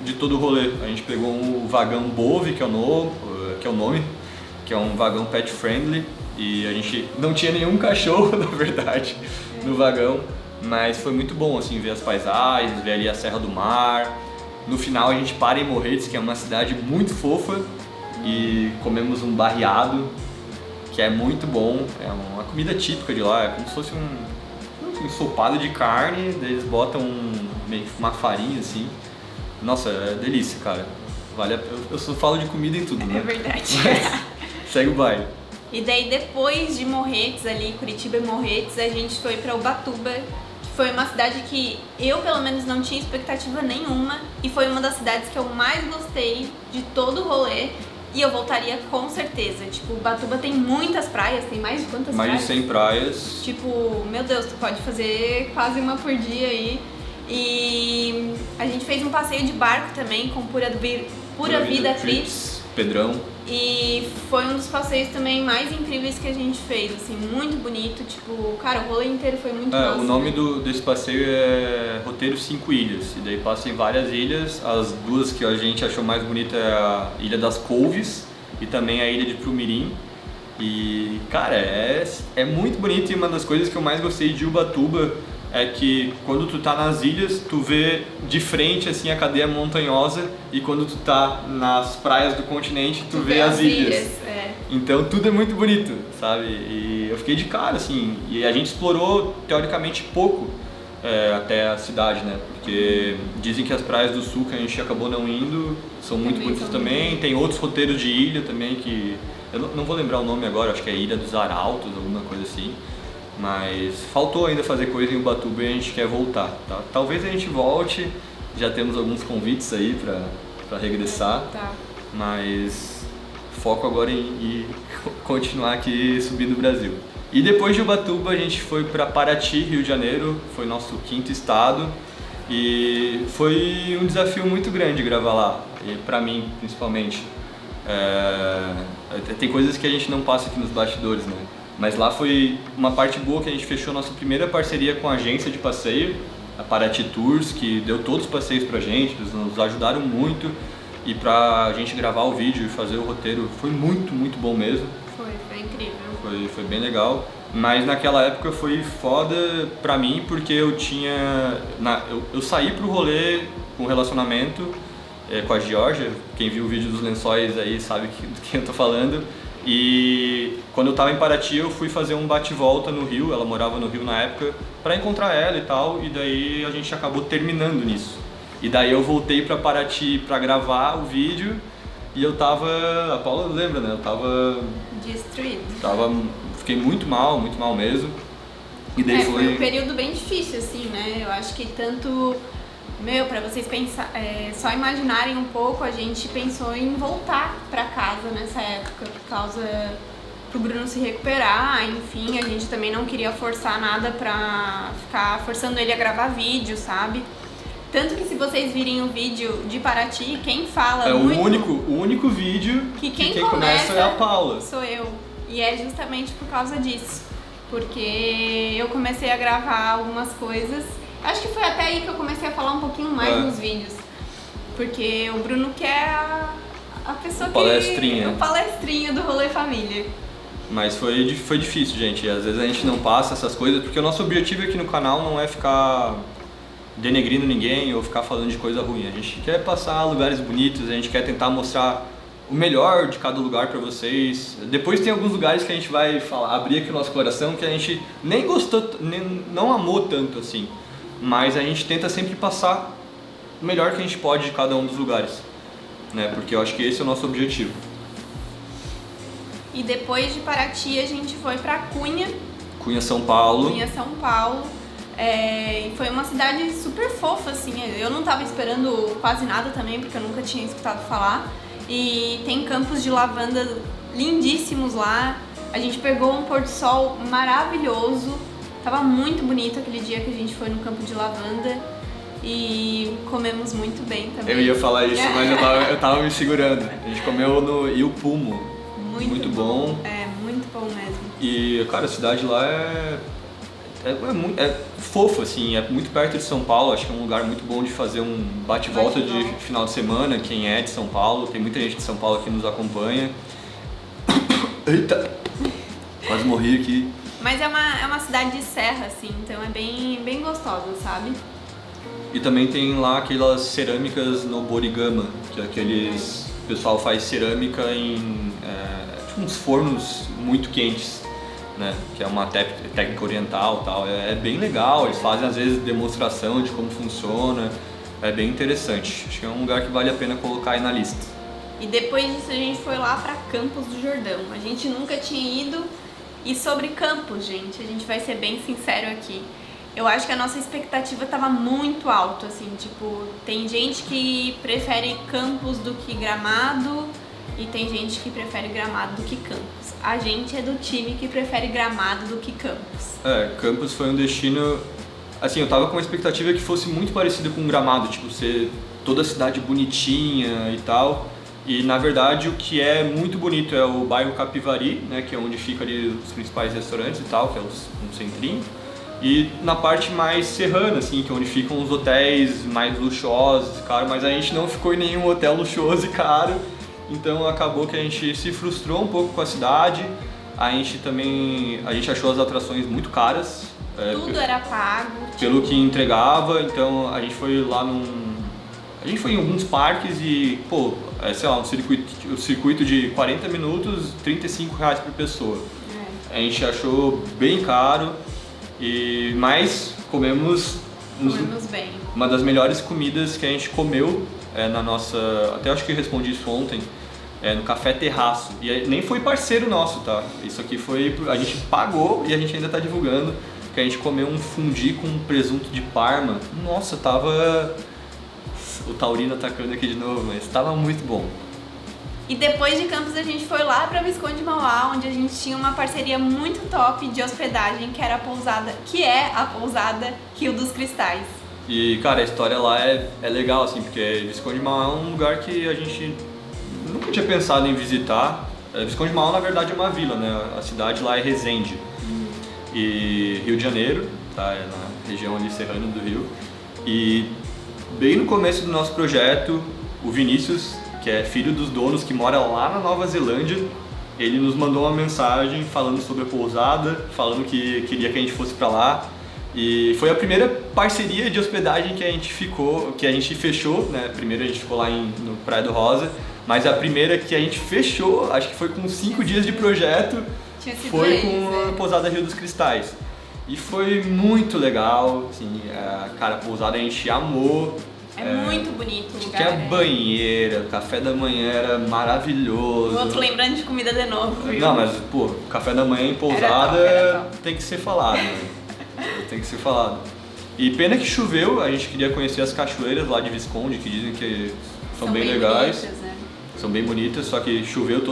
de todo o rolê. A gente pegou o vagão Bove, que é o nome, que é um vagão pet friendly. E a gente não tinha nenhum cachorro, na verdade, no vagão. Mas foi muito bom, assim, ver as paisagens, ver ali a Serra do Mar. No final a gente para em Morretes, que é uma cidade muito fofa. E comemos um barreado, que é muito bom, é uma comida típica de lá, é como se fosse um ensopado de carne, daí eles botam meio que uma farinha assim. Nossa, é delícia, cara. Eu só falo de comida em tudo, né? É verdade. Segue o baile. E daí depois de Morretes ali, Curitiba e Morretes, a gente foi pra Ubatuba, que foi uma cidade que eu pelo menos não tinha expectativa nenhuma e foi uma das cidades que eu mais gostei de todo o rolê. E eu voltaria com certeza. Tipo, Ubatuba tem muitas praias, tem mais de quantas praias? Mais de 100 praias. Tipo, meu Deus, tu pode fazer quase uma por dia aí. E a gente fez um passeio de barco também com Pura Vida Trips. Pedrão. E foi um dos passeios também mais incríveis que a gente fez, assim, muito bonito, tipo, cara, o rolê inteiro foi muito massa. O nome desse passeio é Roteiro 5 Ilhas, e daí passa em várias ilhas, as duas que a gente achou mais bonita é a Ilha das Couves e também a Ilha de Prumirim. E, cara, é muito bonito, e uma das coisas que eu mais gostei de Ubatuba é que quando tu tá nas ilhas, tu vê de frente assim a cadeia montanhosa, e quando tu tá nas praias do continente, tu vê as ilhas. Então tudo é muito bonito, sabe? E eu fiquei de cara, assim, e a gente explorou teoricamente pouco até a cidade, né? Porque dizem que as praias do sul que a gente acabou não indo são muito bonitas também. Tem outros roteiros de ilha também que eu não vou lembrar o nome agora, acho que é Ilha dos Arautos, alguma coisa assim. Mas faltou ainda fazer coisa em Ubatuba e a gente quer voltar, tá? Talvez a gente volte, já temos alguns convites aí pra regressar, mas foco agora em continuar aqui subindo o Brasil. E depois de Ubatuba a gente foi para Paraty, Rio de Janeiro, foi nosso 5º estado, e foi um desafio muito grande gravar lá, e pra mim principalmente. Tem coisas que a gente não passa aqui nos bastidores, né? Mas lá foi uma parte boa que a gente fechou nossa primeira parceria com a agência de passeio, a Paraty Tours, que deu todos os passeios pra gente, eles nos ajudaram muito, e pra gente gravar o vídeo e fazer o roteiro foi muito, muito bom mesmo. Foi incrível. Foi bem legal, mas naquela época foi foda pra mim porque eu tinha... Eu saí pro rolê com relacionamento com a Georgia, quem viu o vídeo dos lençóis aí sabe do que eu tô falando. E quando eu tava em Paraty eu fui fazer um bate-volta no Rio, ela morava no Rio na época, pra encontrar ela e tal, e daí a gente acabou terminando nisso. E daí eu voltei pra Paraty pra gravar o vídeo e eu tava... A Paula lembra, né? Eu tava... destruído. Fiquei muito mal mesmo. E daí foi um período bem difícil, assim, né? Eu acho que tanto... pra vocês só imaginarem um pouco, a gente pensou em voltar pra casa nessa época, por causa pro Bruno se recuperar, enfim, a gente também não queria forçar nada pra ficar forçando ele a gravar vídeo, sabe? Tanto que se vocês virem o vídeo de Paraty, quem fala muito... o único vídeo que quem começa é a Paula. Sou eu. E é justamente por causa disso. Porque eu comecei a gravar algumas coisas. Acho que foi até aí que eu comecei a falar um pouquinho mais nos vídeos. Porque o Bruno que é a pessoa o palestrinha do Rolê Família. Mas foi difícil, gente. Às vezes a gente não passa essas coisas, porque o nosso objetivo aqui no canal não é ficar denegrindo ninguém ou ficar falando de coisa ruim. A gente quer passar lugares bonitos, a gente quer tentar mostrar o melhor de cada lugar pra vocês. Depois tem alguns lugares que a gente vai abrir aqui o nosso coração que a gente nem gostou, não amou tanto assim. Mas a gente tenta sempre passar o melhor que a gente pode de cada um dos lugares, né? Porque eu acho que esse é o nosso objetivo. E depois de Paraty a gente foi pra Cunha, São Paulo. E foi uma cidade super fofa, assim. Eu não tava esperando quase nada também, porque eu nunca tinha escutado falar. E tem campos de lavanda lindíssimos lá. A gente pegou um pôr do sol maravilhoso. Tava muito bonito aquele dia que a gente foi no campo de lavanda. E comemos muito bem também. Eu ia falar isso, mas eu tava me segurando. A gente comeu no Ilpumo. Muito bom. É, muito bom mesmo. E, cara, a cidade lá é fofo, assim, é muito perto de São Paulo, acho que é um lugar muito bom de fazer um bate-volta de final de semana, quem é de São Paulo, tem muita gente de São Paulo que nos acompanha. Eita! Quase morri aqui. Mas é uma cidade de serra, assim, então é bem gostosa, sabe? E também tem lá aquelas cerâmicas no Borigama, que é aqueles... O pessoal faz cerâmica em tipo uns fornos muito quentes, né? Que é uma técnica oriental e tal. É bem legal, eles fazem às vezes demonstração de como funciona, é bem interessante. Acho que é um lugar que vale a pena colocar aí na lista. E depois disso a gente foi lá pra Campos do Jordão. A gente nunca tinha ido. E sobre Campos, gente, a gente vai ser bem sincero aqui. Eu acho que a nossa expectativa estava muito alta, assim, tipo, tem gente que prefere Campos do que Gramado, e tem gente que prefere Gramado do que Campos. A gente é do time que prefere Gramado do que Campos. Campos foi um destino... Assim, eu tava com uma expectativa que fosse muito parecido com Gramado, tipo, ser toda a cidade bonitinha e tal. E, na verdade, o que é muito bonito é o bairro Capivari, né, que é onde fica ali os principais restaurantes e tal, que é um centrinho. E na parte mais serrana, assim, que é onde ficam os hotéis mais luxuosos, caro, mas a gente não ficou em nenhum hotel luxuoso e caro, então acabou que a gente se frustrou um pouco com a cidade. A gente achou as atrações muito caras. Tudo era pago. Pelo que entregava, então a gente foi lá A gente foi em alguns parques e, pô, sei lá, um circuito de 40 minutos, R$35 por pessoa. A gente achou bem caro. Mas comemos bem. Uma das melhores comidas que a gente comeu na nossa... Até acho que eu respondi isso ontem, no Café Terraço. E nem foi parceiro nosso, tá? Isso aqui a gente pagou e a gente ainda tá divulgando, que a gente comeu um fundi com presunto de Parma. Nossa, tava... O Taurino atacando aqui de novo, mas tava muito bom. E depois de Campos a gente foi lá pra Visconde de Mauá, onde a gente tinha uma parceria muito top de hospedagem, que é a pousada Rio dos Cristais. E, cara, a história lá é legal, assim, porque Visconde de Mauá é um lugar que a gente nunca tinha pensado em visitar. Visconde de Mauá, na verdade, é uma vila, né? A cidade lá é Resende. E Rio de Janeiro, tá? É na região ali serrana do Rio. E bem no começo do nosso projeto, o Vinícius, que é filho dos donos, que mora lá na Nova Zelândia, ele nos mandou uma mensagem falando sobre a pousada, falando que queria que a gente fosse pra lá. E foi a primeira parceria de hospedagem que a gente fechou, né? Primeiro a gente ficou lá no Praia do Rosa, mas a primeira que a gente fechou, acho que foi com 5 dias de projeto, foi com a pousada Rio dos Cristais. E foi muito legal, assim, cara, a pousada a gente amou. Muito bonito o lugar. Tinha banheira, o café da manhã era maravilhoso. O outro lembrando de comida de novo, viu? Não, mas, pô, café da manhã em pousada era top. Tem que ser falado, né? Tem que ser falado. E pena que choveu, a gente queria conhecer as cachoeiras lá de Visconde, que dizem que são bem legais. Bonitas, né? São bem bonitas, só que choveu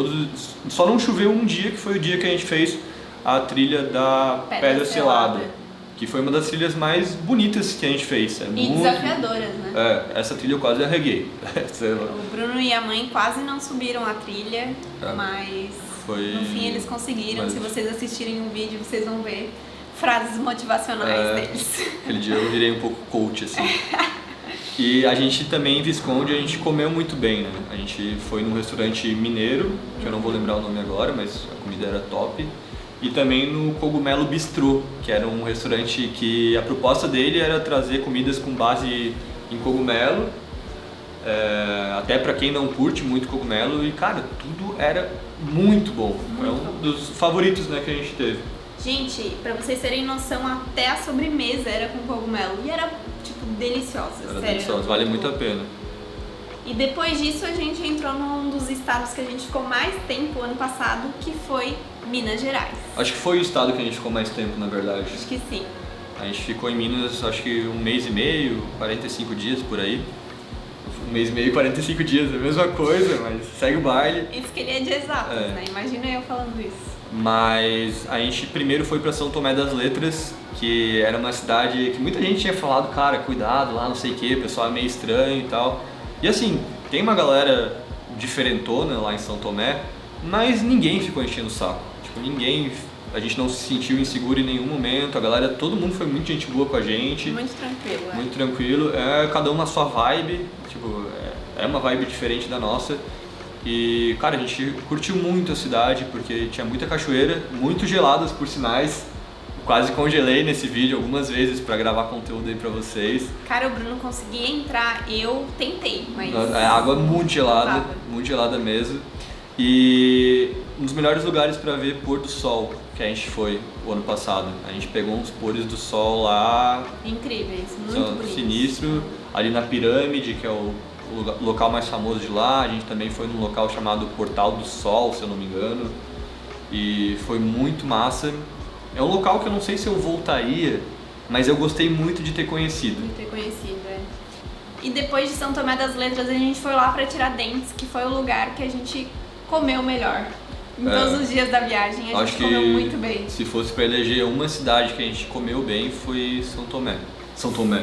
só não choveu um dia, que foi o dia que a gente fez a trilha da Pedra Selada. Que foi uma das trilhas mais bonitas que a gente fez. Desafiadoras, né? Essa trilha eu quase arreguei. O Bruno e a mãe quase não subiram a trilha, mas no fim eles conseguiram. Se vocês assistirem um vídeo, vocês vão ver frases motivacionais deles. Aquele dia eu virei um pouco coach, assim. E a gente também, em Visconde, a gente comeu muito bem, né? A gente foi num restaurante mineiro, que eu não vou lembrar o nome agora, mas a comida era top. E também no Cogumelo Bistrô, que era um restaurante que a proposta dele era trazer comidas com base em cogumelo, até pra quem não curte muito cogumelo, e cara, tudo era muito bom. É um dos favoritos, né, que a gente teve. Gente, pra vocês terem noção, até a sobremesa era com cogumelo e era, tipo, deliciosa, sério. Deliciosa, vale muito a pena. E depois disso a gente entrou num dos estados que a gente ficou mais tempo ano passado, que foi Minas Gerais. Acho que foi o estado que a gente ficou mais tempo, na verdade. Acho que sim. A gente ficou em Minas, acho que 1 mês e meio, 45 dias por aí. 1 mês e meio, 45 dias, é a mesma coisa, mas segue o baile. Isso que ele é de exatas, né? Imagina eu falando isso. Mas a gente primeiro foi para São Tomé das Letras, que era uma cidade que muita gente tinha falado, cara, cuidado lá, não sei o que, o pessoal é meio estranho e tal. E assim, tem uma galera diferentona lá em São Tomé, mas ninguém ficou enchendo o saco. Tipo, a gente não se sentiu inseguro em nenhum momento, todo mundo foi muito gente boa com a gente. Muito tranquilo, Muito tranquilo, cada um na sua vibe, tipo, é uma vibe diferente da nossa. E, cara, a gente curtiu muito a cidade, porque tinha muita cachoeira, muito geladas por sinais. Quase congelei nesse vídeo algumas vezes pra gravar conteúdo aí pra vocês. Cara, o Bruno conseguia entrar, eu tentei, mas... A água muito gelada mesmo. E um dos melhores lugares pra ver pôr do sol que a gente foi o ano passado. A gente pegou uns pôres do sol lá... Incríveis, muito bonitos. Sinistro, ali na Pirâmide, que é o local mais famoso de lá. A gente também foi num local chamado Portal do Sol, se eu não me engano. E foi muito massa. É um local que eu não sei se eu voltaria, mas eu gostei muito de ter conhecido. E depois de São Tomé das Letras, a gente foi lá pra Tiradentes, que foi o lugar que a gente comeu melhor. Em todos os dias da viagem a gente comeu muito bem. Se fosse para eleger uma cidade que a gente comeu bem, foi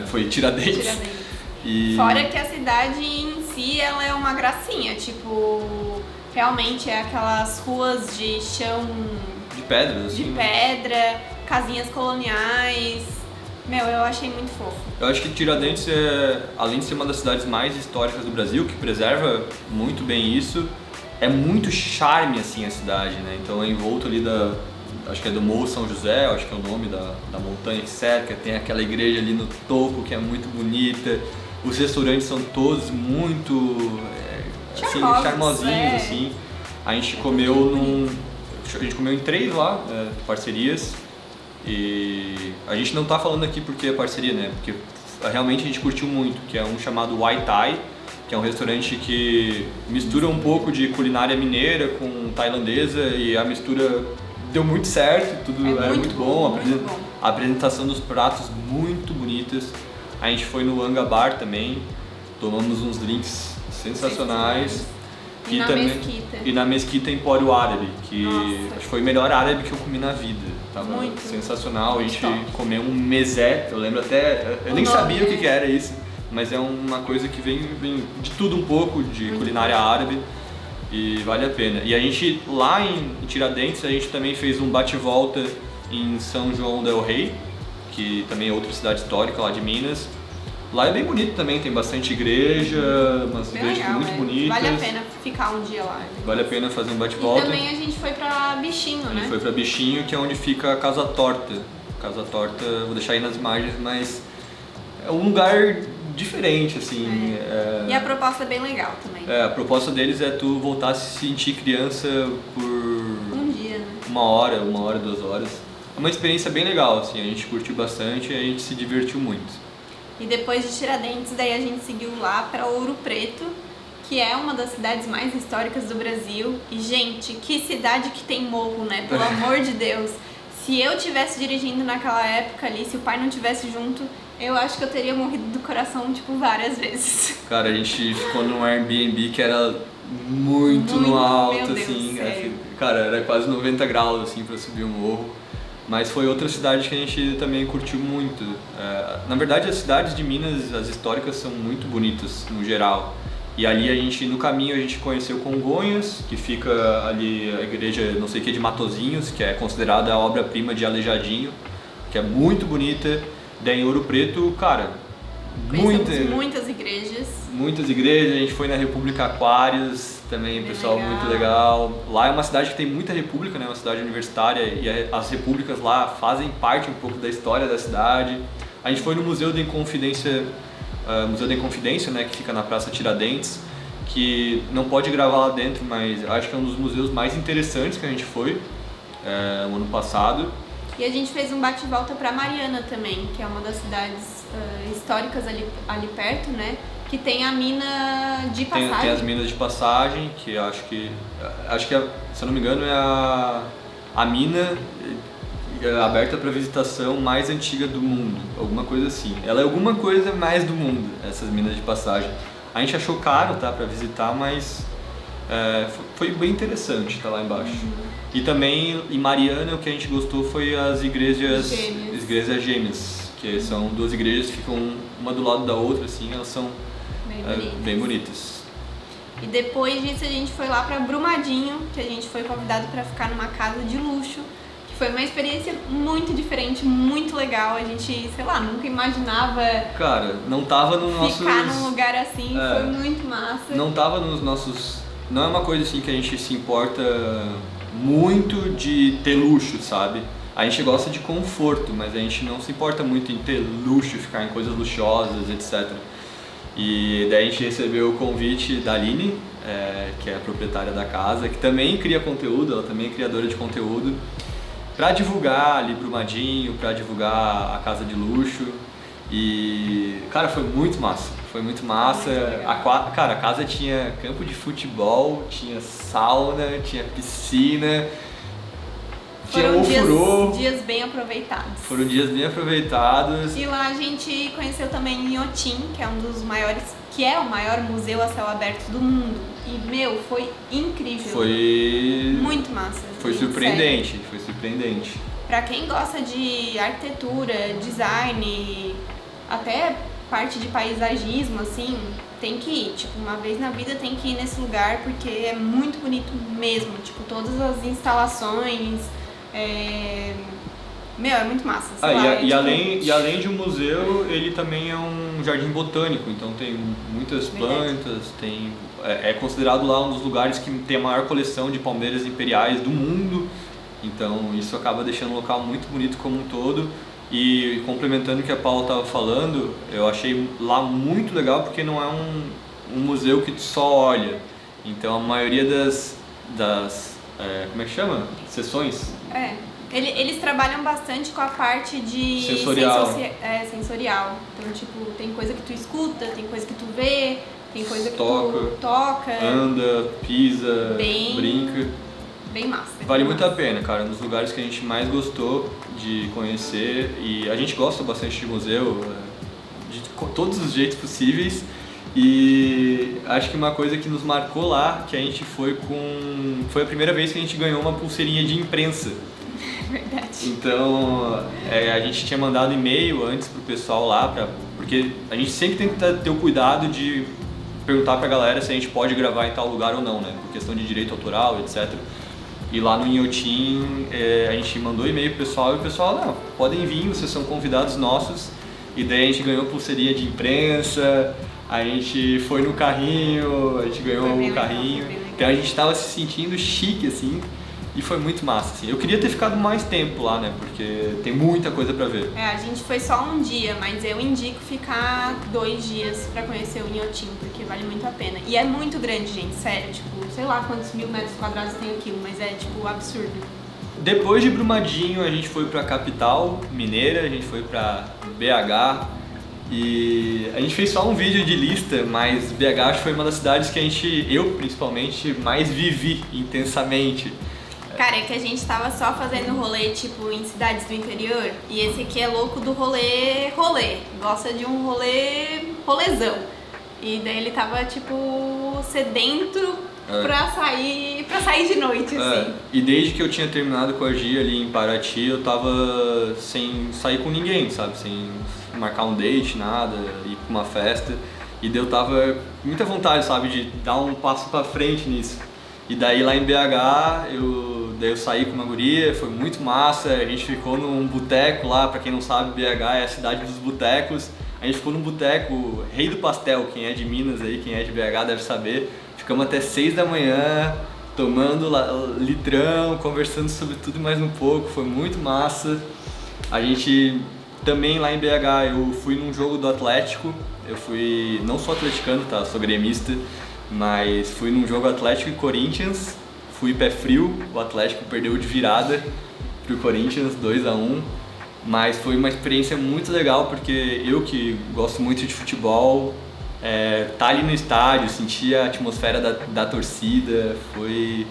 foi Tiradentes. Fora que a cidade em si, ela é uma gracinha, tipo, realmente é aquelas ruas de chão... De pedra, assim. De pedra, casinhas coloniais. Eu achei muito fofo. Eu acho que Tiradentes, além de ser uma das cidades mais históricas do Brasil, que preserva muito bem isso, é muito charme, assim, a cidade, né? Então é envolto ali acho que é do Morro São José, acho que é o nome da montanha que cerca, tem aquela igreja ali no topo que é muito bonita. Os restaurantes são todos muito charmosinhos, assim. A gente comeu em 3 lá, parcerias. E a gente não tá falando aqui porque é parceria, né? Porque realmente a gente curtiu muito, que é um chamado Wai Tai, que é um restaurante que mistura um pouco de culinária mineira com tailandesa, e a mistura deu muito certo, tudo era muito bom. A apresentação dos pratos muito bonitas. A gente foi no Anga Bar também, tomamos uns drinks sensacionais. E na Mesquita Empório Árabe, que acho que foi o melhor árabe que eu comi na vida. Tava sensacional. A gente comeu um mezé, eu lembro até, eu nem sabia o que era isso, mas é uma coisa que vem de tudo um pouco, de culinária árabe, e vale a pena. E a gente, lá em Tiradentes, a gente também fez um bate-volta em São João del Rei, que também é outra cidade histórica lá de Minas. Lá é bem bonito também, tem bastante igreja, umas igrejas muito bonitas. Vale a pena ficar um dia lá. Vale a pena fazer um bate-volta. E também a gente foi pra Bichinho, né? A gente foi pra Bichinho, que é onde fica a Casa Torta. Casa Torta, vou deixar aí nas imagens, mas é um lugar diferente, assim. E a proposta é bem legal também. A proposta deles é tu voltar a se sentir criança por... um dia, né? 1 hora, 2 horas. É uma experiência bem legal, assim, a gente curtiu bastante e a gente se divertiu muito. E depois de Tiradentes, daí a gente seguiu lá para Ouro Preto, que é uma das cidades mais históricas do Brasil. E, gente, que cidade que tem morro, né? Pelo amor de Deus. Se eu tivesse dirigindo naquela época ali, se o pai não tivesse junto, eu acho que eu teria morrido do coração, tipo, várias vezes. Cara, a gente ficou num Airbnb que era muito no alto, assim. Cara, era quase 90 graus, assim, pra subir o morro. Mas foi outra cidade que a gente também curtiu muito. Na verdade, as cidades de Minas, as históricas, são muito bonitas no geral. E ali no caminho a gente conheceu Congonhas, que fica ali a igreja, não sei o que, de Matozinhos, que é considerada a obra-prima de Aleijadinho, que é muito bonita. Daí em Ouro Preto, cara, muitas igrejas. Muitas igrejas, a gente foi na República Aquários, também, pessoal muito legal. Lá é uma cidade que tem muita república, né? Uma cidade universitária, e as repúblicas lá fazem parte um pouco da história da cidade. A gente foi no Museu da Inconfidência, né? Que fica na Praça Tiradentes, que não pode gravar lá dentro, mas acho que é um dos museus mais interessantes que a gente foi no ano passado. E a gente fez um bate-volta para Mariana também, que é uma das cidades históricas ali perto, né? Que tem a mina de passagem. Tem as minas de passagem, que acho que se eu não me engano, é a mina aberta para visitação mais antiga do mundo, alguma coisa assim. Ela é alguma coisa mais do mundo, essas minas de passagem. A gente achou caro, tá, para visitar, mas foi bem interessante estar lá embaixo. E também em Mariana o que a gente gostou foi as igrejas gêmeas, que são 2 igrejas que ficam uma do lado da outra, assim, elas são bem bonitas. E depois disso a gente foi lá para Brumadinho, que a gente foi convidado para ficar numa casa de luxo, que foi uma experiência muito diferente, muito legal. A gente, sei lá, nunca imaginava. Cara, não tava no nosso ficar num lugar assim, foi muito massa. Não tava nos nossos. Não é uma coisa assim que a gente se importa muito de ter luxo, sabe? A gente gosta de conforto, mas a gente não se importa muito em ter luxo, ficar em coisas luxuosas, etc. E daí a gente recebeu o convite da Aline, que é a proprietária da casa, que também cria conteúdo, ela também é criadora de conteúdo, para divulgar ali Brumadinho, para divulgar a casa de luxo. E, cara, foi muito massa. A casa tinha campo de futebol, tinha sauna, tinha piscina. Foram furou. dias bem aproveitados. Foram dias bem aproveitados. E lá a gente conheceu também Inhotim, que é um dos maiores, que é o maior museu a céu aberto do mundo. E, meu, foi incrível. Foi... muito massa. Foi surpreendente, sério. Foi surpreendente. Pra quem gosta de arquitetura, design, até parte de paisagismo, assim, tem que ir. Tipo, uma vez na vida tem que ir nesse lugar, porque é muito bonito mesmo. Tipo, todas as instalações... Meu, é muito massa. Além de um museu, ele também é um jardim botânico, então tem muitas plantas, é considerado lá um dos lugares que tem a maior coleção de palmeiras imperiais do mundo, então isso acaba deixando o local muito bonito como um todo. E complementando o que a Paula estava falando, eu achei lá muito legal porque não é um museu que só olha, então a maioria das como é que chama? Sessões? Eles trabalham bastante com a parte de sensorial. Sensorial. Então, tipo, tem coisa que tu escuta, tem coisa que tu vê, tem coisa que tu toca, anda, pisa, brinca. Bem massa. Vale muito a pena, cara. Um dos lugares que a gente mais gostou de conhecer, e a gente gosta bastante de museu, de todos os jeitos possíveis. E acho que uma coisa que nos marcou lá, que a gente foi a primeira vez que a gente ganhou uma pulseirinha de imprensa. Verdade. Então, a gente tinha mandado e-mail antes pro pessoal lá, porque a gente sempre tem que ter o cuidado de perguntar pra galera se a gente pode gravar em tal lugar ou não, né? Por questão de direito autoral, etc. E lá no Inhotim, a gente mandou e-mail pro pessoal e o pessoal, não, podem vir, vocês são convidados nossos. E daí a gente ganhou pulseirinha de imprensa, a gente foi no carrinho, a gente ganhou um carrinho. Então a gente tava se sentindo chique, assim. E foi muito massa, assim. Eu queria ter ficado mais tempo lá, né? Porque tem muita coisa pra ver. A gente foi só um dia, mas eu indico ficar 2 dias pra conhecer o Inhotim, porque vale muito a pena. E é muito grande, gente, sério. Tipo, sei lá quantos 1000 metros quadrados tem aquilo, mas é, tipo, absurdo. Depois de Brumadinho, a gente foi pra capital mineira, a gente foi pra BH. E a gente fez só um vídeo de lista, mas BH acho que foi uma das cidades que eu principalmente, mais vivi intensamente. Cara, é que a gente tava só fazendo rolê, tipo, em cidades do interior, e esse aqui é louco do rolê, gosta de um rolezão. E daí ele tava, tipo, sedento pra sair de noite, assim. E desde que eu tinha terminado com a Gia ali em Paraty, eu tava sem sair com ninguém, sabe? Sem marcar um date, nada, ir pra uma festa. E daí eu tava com muita vontade, sabe, de dar um passo pra frente nisso. E daí lá em BH, daí eu saí com uma guria, foi muito massa, a gente ficou num boteco lá, pra quem não sabe, BH é a cidade dos botecos. A gente ficou num boteco, Rei do Pastel, quem é de Minas aí, quem é de BH deve saber. Ficamos até 6 da manhã, tomando litrão, conversando sobre tudo e mais um pouco, foi muito massa. A gente também lá em BH, eu fui num jogo do Atlético, eu fui, não sou atleticano, tá, sou gremista, mas fui num jogo Atlético e Corinthians, fui pé frio, o Atlético perdeu de virada pro Corinthians, 2-1, mas foi uma experiência muito legal porque eu que gosto muito de futebol, tá ali no estádio, sentir a atmosfera da torcida, foi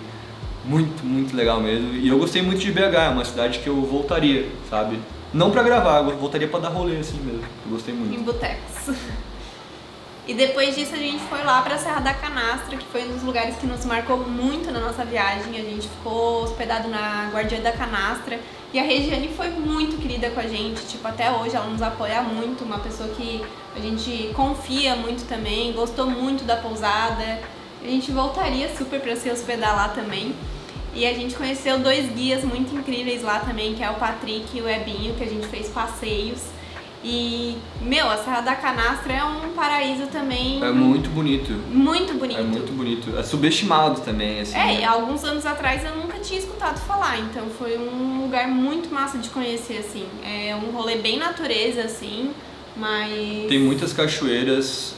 muito, muito legal mesmo. E eu gostei muito de BH, é uma cidade que eu voltaria, sabe? Não pra gravar, eu voltaria pra dar rolê assim mesmo, eu gostei muito. Em botecos. E depois disso a gente foi lá pra Serra da Canastra, que foi um dos lugares que nos marcou muito na nossa viagem. A gente ficou hospedado na Guardiã da Canastra e a Regiane foi muito querida com a gente, tipo, até hoje ela nos apoia muito, uma pessoa que a gente confia muito também, gostou muito da pousada. A gente voltaria super pra se hospedar lá também. E a gente conheceu 2 guias muito incríveis lá também, que é o Patrick e o Ebinho, que a gente fez passeios. E, a Serra da Canastra é um paraíso também. É muito bonito. Muito bonito. É muito bonito. É subestimado também, assim. Né? Alguns anos atrás eu nunca tinha escutado falar, então foi um lugar muito massa de conhecer, assim. É um rolê bem natureza, assim, mas... Tem muitas cachoeiras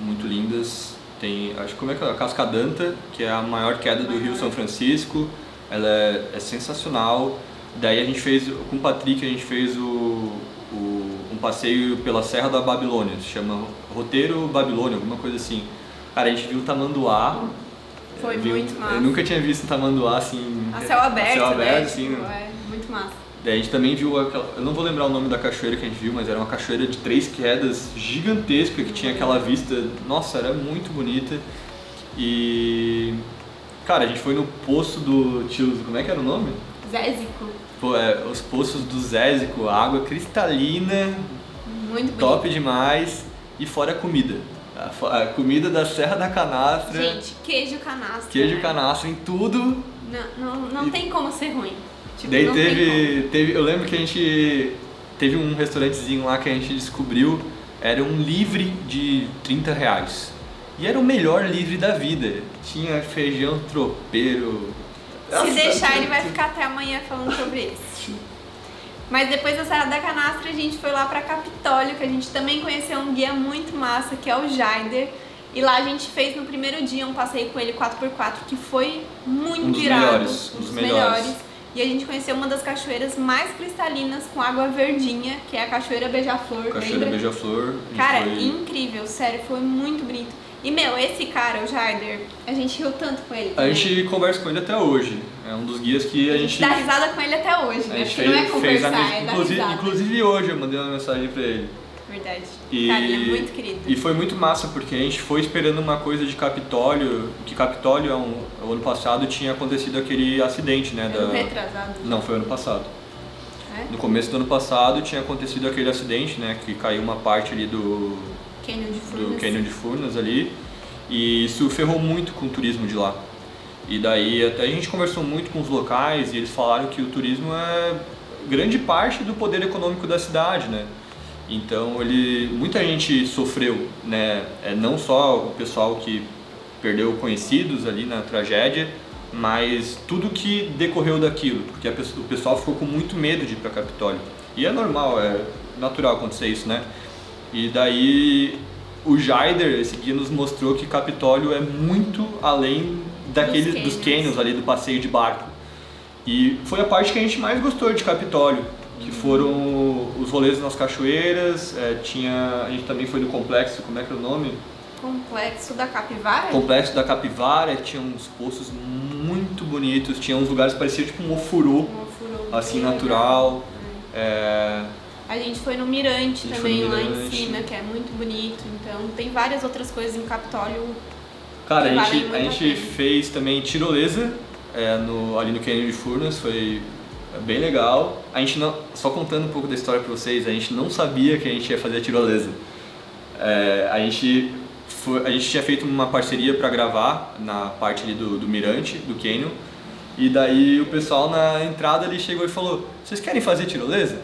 muito lindas. Tem, acho que a Cascadanta, que é a maior queda do Rio São Francisco. Ela é sensacional. Daí a gente fez, com o Patrick, a gente fez um passeio pela Serra da Babilônia, se chama Roteiro Babilônia, alguma coisa assim. Cara, a gente viu o tamanduá, Foi muito massa. Eu nunca tinha visto Tamanduá assim... A céu aberto, né? Assim, tipo, muito massa. Daí a gente também viu aquela... Eu não vou lembrar o nome da cachoeira que a gente viu, mas era uma cachoeira de 3 quedas gigantesca, que tinha aquela vista... Nossa, era muito bonita. E... Cara, a gente foi no poço do tio... Como é que era o nome? Zézico. Pô, os poços do Zézico, água cristalina, muito bonito. Top demais, e fora a comida. A comida da Serra da Canastra. Gente, queijo canastra. Queijo canastra em tudo. Não tem como ser ruim. Tipo, daí teve. Eu lembro que a gente teve um restaurantezinho lá que a gente descobriu, era um livre de R$30. E era o melhor livre da vida. Tinha feijão tropeiro. Se deixar, ele vai ficar até amanhã falando sobre isso. Mas depois da Serra da Canastra, a gente foi lá pra Capitólio, que a gente também conheceu um guia muito massa, que é o Jaider. E lá a gente fez no primeiro dia um passeio com ele 4x4, que foi muito irado. Um dos melhores. E a gente conheceu uma das cachoeiras mais cristalinas, com água verdinha, que é a Cachoeira Beija-Flor. Cachoeira Beija-Flor. Cara, incrível, sério, foi muito bonito. E, esse cara, o Jaider, a gente riu tanto com ele também. A gente conversa com ele até hoje. É um dos guias que a gente... dá risada com ele até hoje, né? Porque não é conversar, é dar risada. Inclusive hoje eu mandei uma mensagem pra ele. Verdade. Cara, ele é muito querido. E foi muito massa, porque a gente foi esperando uma coisa de Capitólio, que Capitólio, o ano passado, tinha acontecido aquele acidente, né? Ano retrasado. Não, foi ano passado. É? No começo do ano passado tinha acontecido aquele acidente, né? Que caiu uma parte ali do Canyon de Furnas ali, e isso ferrou muito com o turismo de lá. E daí até a gente conversou muito com os locais e eles falaram que o turismo é grande parte do poder econômico da cidade, né? Então muita gente sofreu, né? Não só o pessoal que perdeu conhecidos ali na tragédia, mas tudo que decorreu daquilo, porque o pessoal ficou com muito medo de ir para Capitólio. E é normal, é natural acontecer isso, né? E daí o Jaider, esse guia, nos mostrou que Capitólio é muito além dos canyons ali, do passeio de barco. E foi a parte que a gente mais gostou de Capitólio, que foram os rolês nas cachoeiras, a gente também foi no complexo, como é que é o nome? Complexo da Capivara? Complexo da Capivara, tinha uns poços muito bonitos, tinha uns lugares que pareciam tipo um ofurô assim, natural. A gente foi no Mirante também, lá em cima, que é muito bonito. Então, tem várias outras coisas em Capitólio. Cara, a gente fez também tirolesa ali no Canyon de Furnas, foi bem legal. A gente só contando um pouco da história pra vocês, a gente não sabia que a gente ia fazer a tirolesa. A gente tinha feito uma parceria para gravar na parte ali do Mirante, do Canyon. E daí o pessoal na entrada ali chegou e falou: "Vocês querem fazer tirolesa?"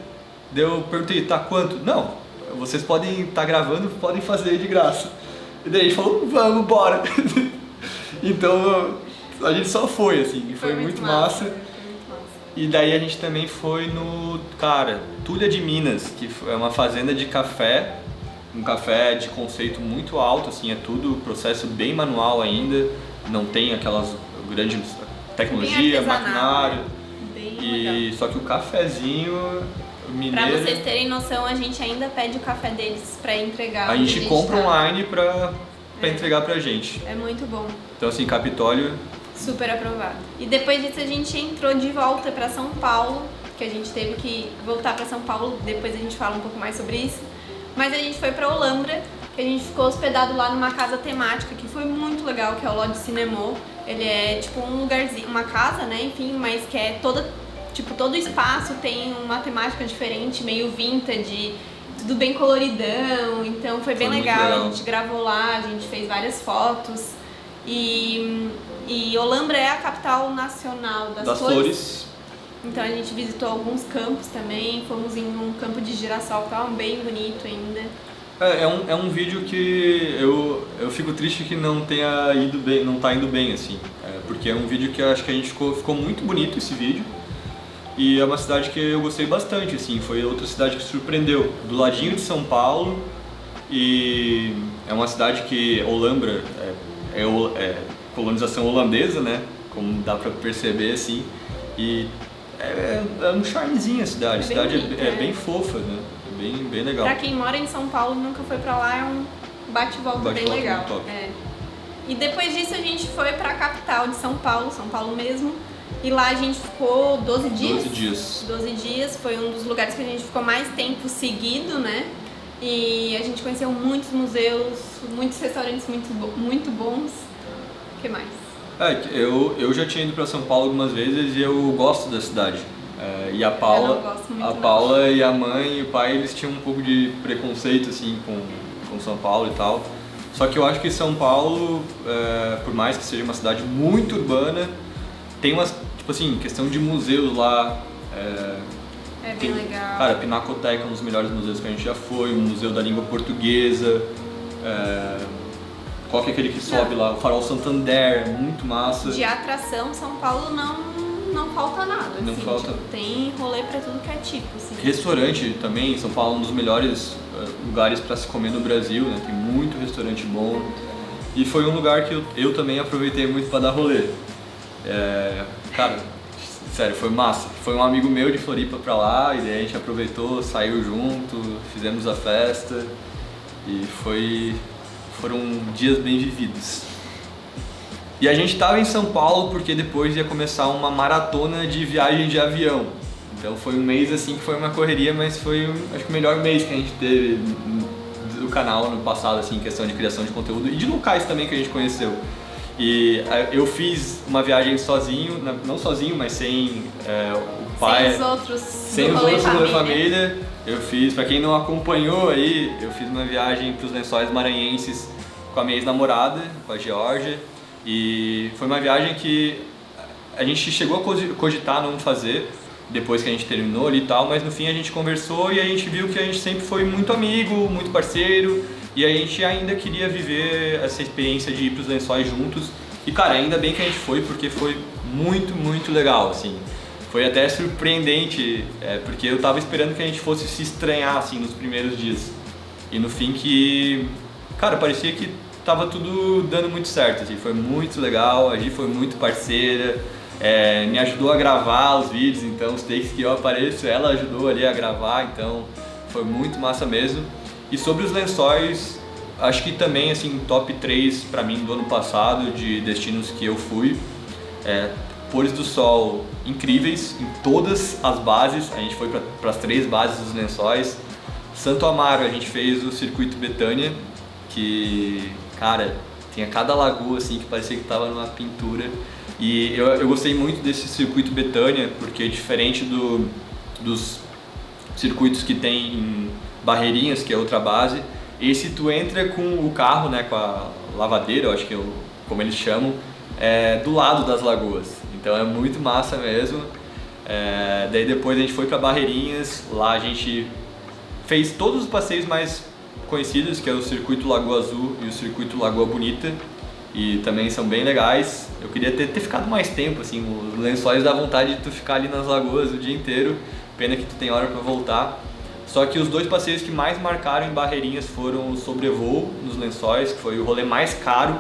Daí eu perguntei: "Tá quanto?" "Não, vocês podem estar gravando, podem fazer de graça." E daí a gente falou: "Vamos, bora." Então a gente só foi, assim, e foi muito massa. E daí a gente também foi no, Tulha de Minas, que é uma fazenda de café, um café de conceito muito alto, assim, é tudo processo bem manual ainda, não tem aquelas grandes tecnologia, maquinário. Bem legal. Só que o cafezinho mineiro... Pra vocês terem noção, a gente ainda pede o café deles pra entregar. A gente compra online pra entregar pra gente. É muito bom. Então assim, Capitólio... Super aprovado. E depois disso a gente entrou de volta pra São Paulo, que a gente teve que voltar pra São Paulo, depois a gente fala um pouco mais sobre isso. Mas a gente foi pra Olambra, que a gente ficou hospedado lá numa casa temática, que foi muito legal, que é o Lodge Cinemô. Ele é tipo um lugarzinho, uma casa, né, enfim, mas que é todo o espaço tem uma temática diferente, meio vintage, tudo bem coloridão, então foi bem legal. A gente gravou lá, a gente fez várias fotos. E Olambra é a capital nacional das flores. Então a gente visitou alguns campos também, fomos em um campo de girassol que estava bem bonito ainda. É um vídeo que eu fico triste que não tenha ido bem, não tá indo bem, assim. Porque é um vídeo que eu acho que a gente ficou muito bonito esse vídeo. E é uma cidade que eu gostei bastante, assim, foi outra cidade que surpreendeu. Do ladinho de São Paulo, e é uma cidade que Olambra é colonização holandesa, né? Como dá pra perceber, assim. E é um charmezinho a cidade. A cidade é bem fofa, né? É bem legal. Pra quem mora em São Paulo e nunca foi pra lá, é um bate-volta bem legal. E depois disso a gente foi pra capital de São Paulo mesmo. E lá a gente ficou 12 dias. 12 dias. 12 dias, foi um dos lugares que a gente ficou mais tempo seguido, né? E a gente conheceu muitos museus, muitos restaurantes muito bons. O que mais? Eu já tinha ido pra São Paulo algumas vezes e eu gosto da cidade. E a Paula, Eu não gosto muito, Paula e a mãe e o pai, eles tinham um pouco de preconceito assim com São Paulo e tal. Só que eu acho que São Paulo, por mais que seja uma cidade muito urbana, tem umas, tipo assim, questão de museus lá. Bem legal. Cara, a Pinacoteca é um dos melhores museus que a gente já foi, o Museu da Língua Portuguesa. Qual que é aquele que sobe lá? O Farol Santander, muito massa. De atração, São Paulo não falta nada. Não assim, falta. Tipo, tem rolê pra tudo que é tipo. Assim. Restaurante também, São Paulo é um dos melhores lugares para se comer no Brasil, né? Tem muito restaurante bom. E foi um lugar que eu também aproveitei muito para dar rolê. Cara, sério, foi massa. Foi um amigo meu de Floripa pra lá, e daí a gente aproveitou, saiu junto, fizemos a festa e foram dias bem vividos. E a gente tava em São Paulo porque depois ia começar uma maratona de viagem de avião. Então foi um mês assim que foi uma correria, mas foi acho que o melhor mês que a gente teve do canal no passado, assim, em questão de criação de conteúdo e de locais também que a gente conheceu. E eu fiz uma viagem sozinho, não sozinho, mas sem o pai. Sem os outros da família. Eu fiz, pra quem não acompanhou aí, eu fiz uma viagem pros Lençóis Maranhenses com a minha ex-namorada, com a Georgia. E foi uma viagem que a gente chegou a cogitar não fazer, depois que a gente terminou ali e tal, mas no fim a gente conversou e a gente viu que a gente sempre foi muito amigo, muito parceiro, e a gente ainda queria viver essa experiência de ir pros Lençóis juntos. E cara, ainda bem que a gente foi, porque foi muito, muito legal, assim. Foi até surpreendente, porque eu tava esperando que a gente fosse se estranhar, assim, nos primeiros dias. E no fim que, cara, parecia que tava tudo dando muito certo, assim. Foi muito legal, a Gi foi muito parceira, me ajudou a gravar os vídeos, então os takes que eu apareço, ela ajudou ali a gravar, então foi muito massa mesmo. E sobre os Lençóis, acho que também, assim, top 3 pra mim do ano passado de destinos que eu fui. Pôres do sol incríveis em todas as bases, a gente foi para as 3 bases dos Lençóis. Santo Amaro, a gente fez o circuito Betânia, que, cara, tinha cada lagoa assim que parecia que estava numa pintura. E eu gostei muito desse circuito Betânia, porque diferente dos circuitos que tem em Barreirinhas, que é outra base, esse tu entra com o carro, né, com a lavadeira, eu acho que como eles chamam, do lado das lagoas. Então é muito massa mesmo. Daí depois a gente foi para Barreirinhas, lá a gente fez todos os passeios mais conhecidos, que é o circuito Lagoa Azul e o circuito Lagoa Bonita, e também são bem legais. Eu queria ter ficado mais tempo, assim, os Lençóis dá vontade de tu ficar ali nas lagoas o dia inteiro, pena que tu tem hora para voltar. Só que os 2 passeios que mais marcaram em Barreirinhas foram o sobrevoo nos Lençóis, que foi o rolê mais caro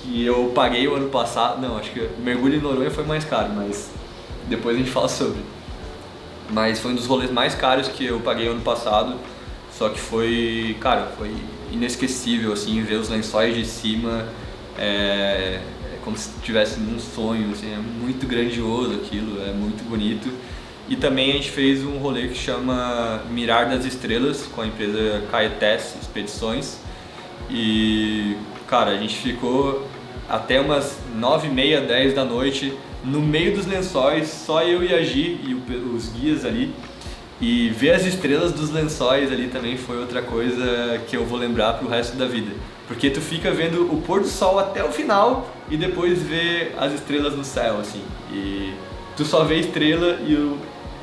que eu paguei o ano passado. Não, acho que o mergulho em Noronha foi mais caro, mas depois a gente fala sobre. Mas foi um dos rolês mais caros que eu paguei o ano passado, só que foi, cara, foi inesquecível, assim, ver os Lençóis de cima, é como se estivesse num sonho, assim, é muito grandioso aquilo, é muito bonito. E também a gente fez um rolê que chama Mirar das Estrelas, com a empresa Caetés Expedições, e, cara, a gente ficou até umas 9h30, 10 da noite, no meio dos Lençóis, só eu e a Gi e os guias ali. E ver as estrelas dos Lençóis ali também foi outra coisa que eu vou lembrar pro resto da vida. Porque tu fica vendo o pôr do sol até o final e depois vê as estrelas no céu, assim. E tu só vê estrela e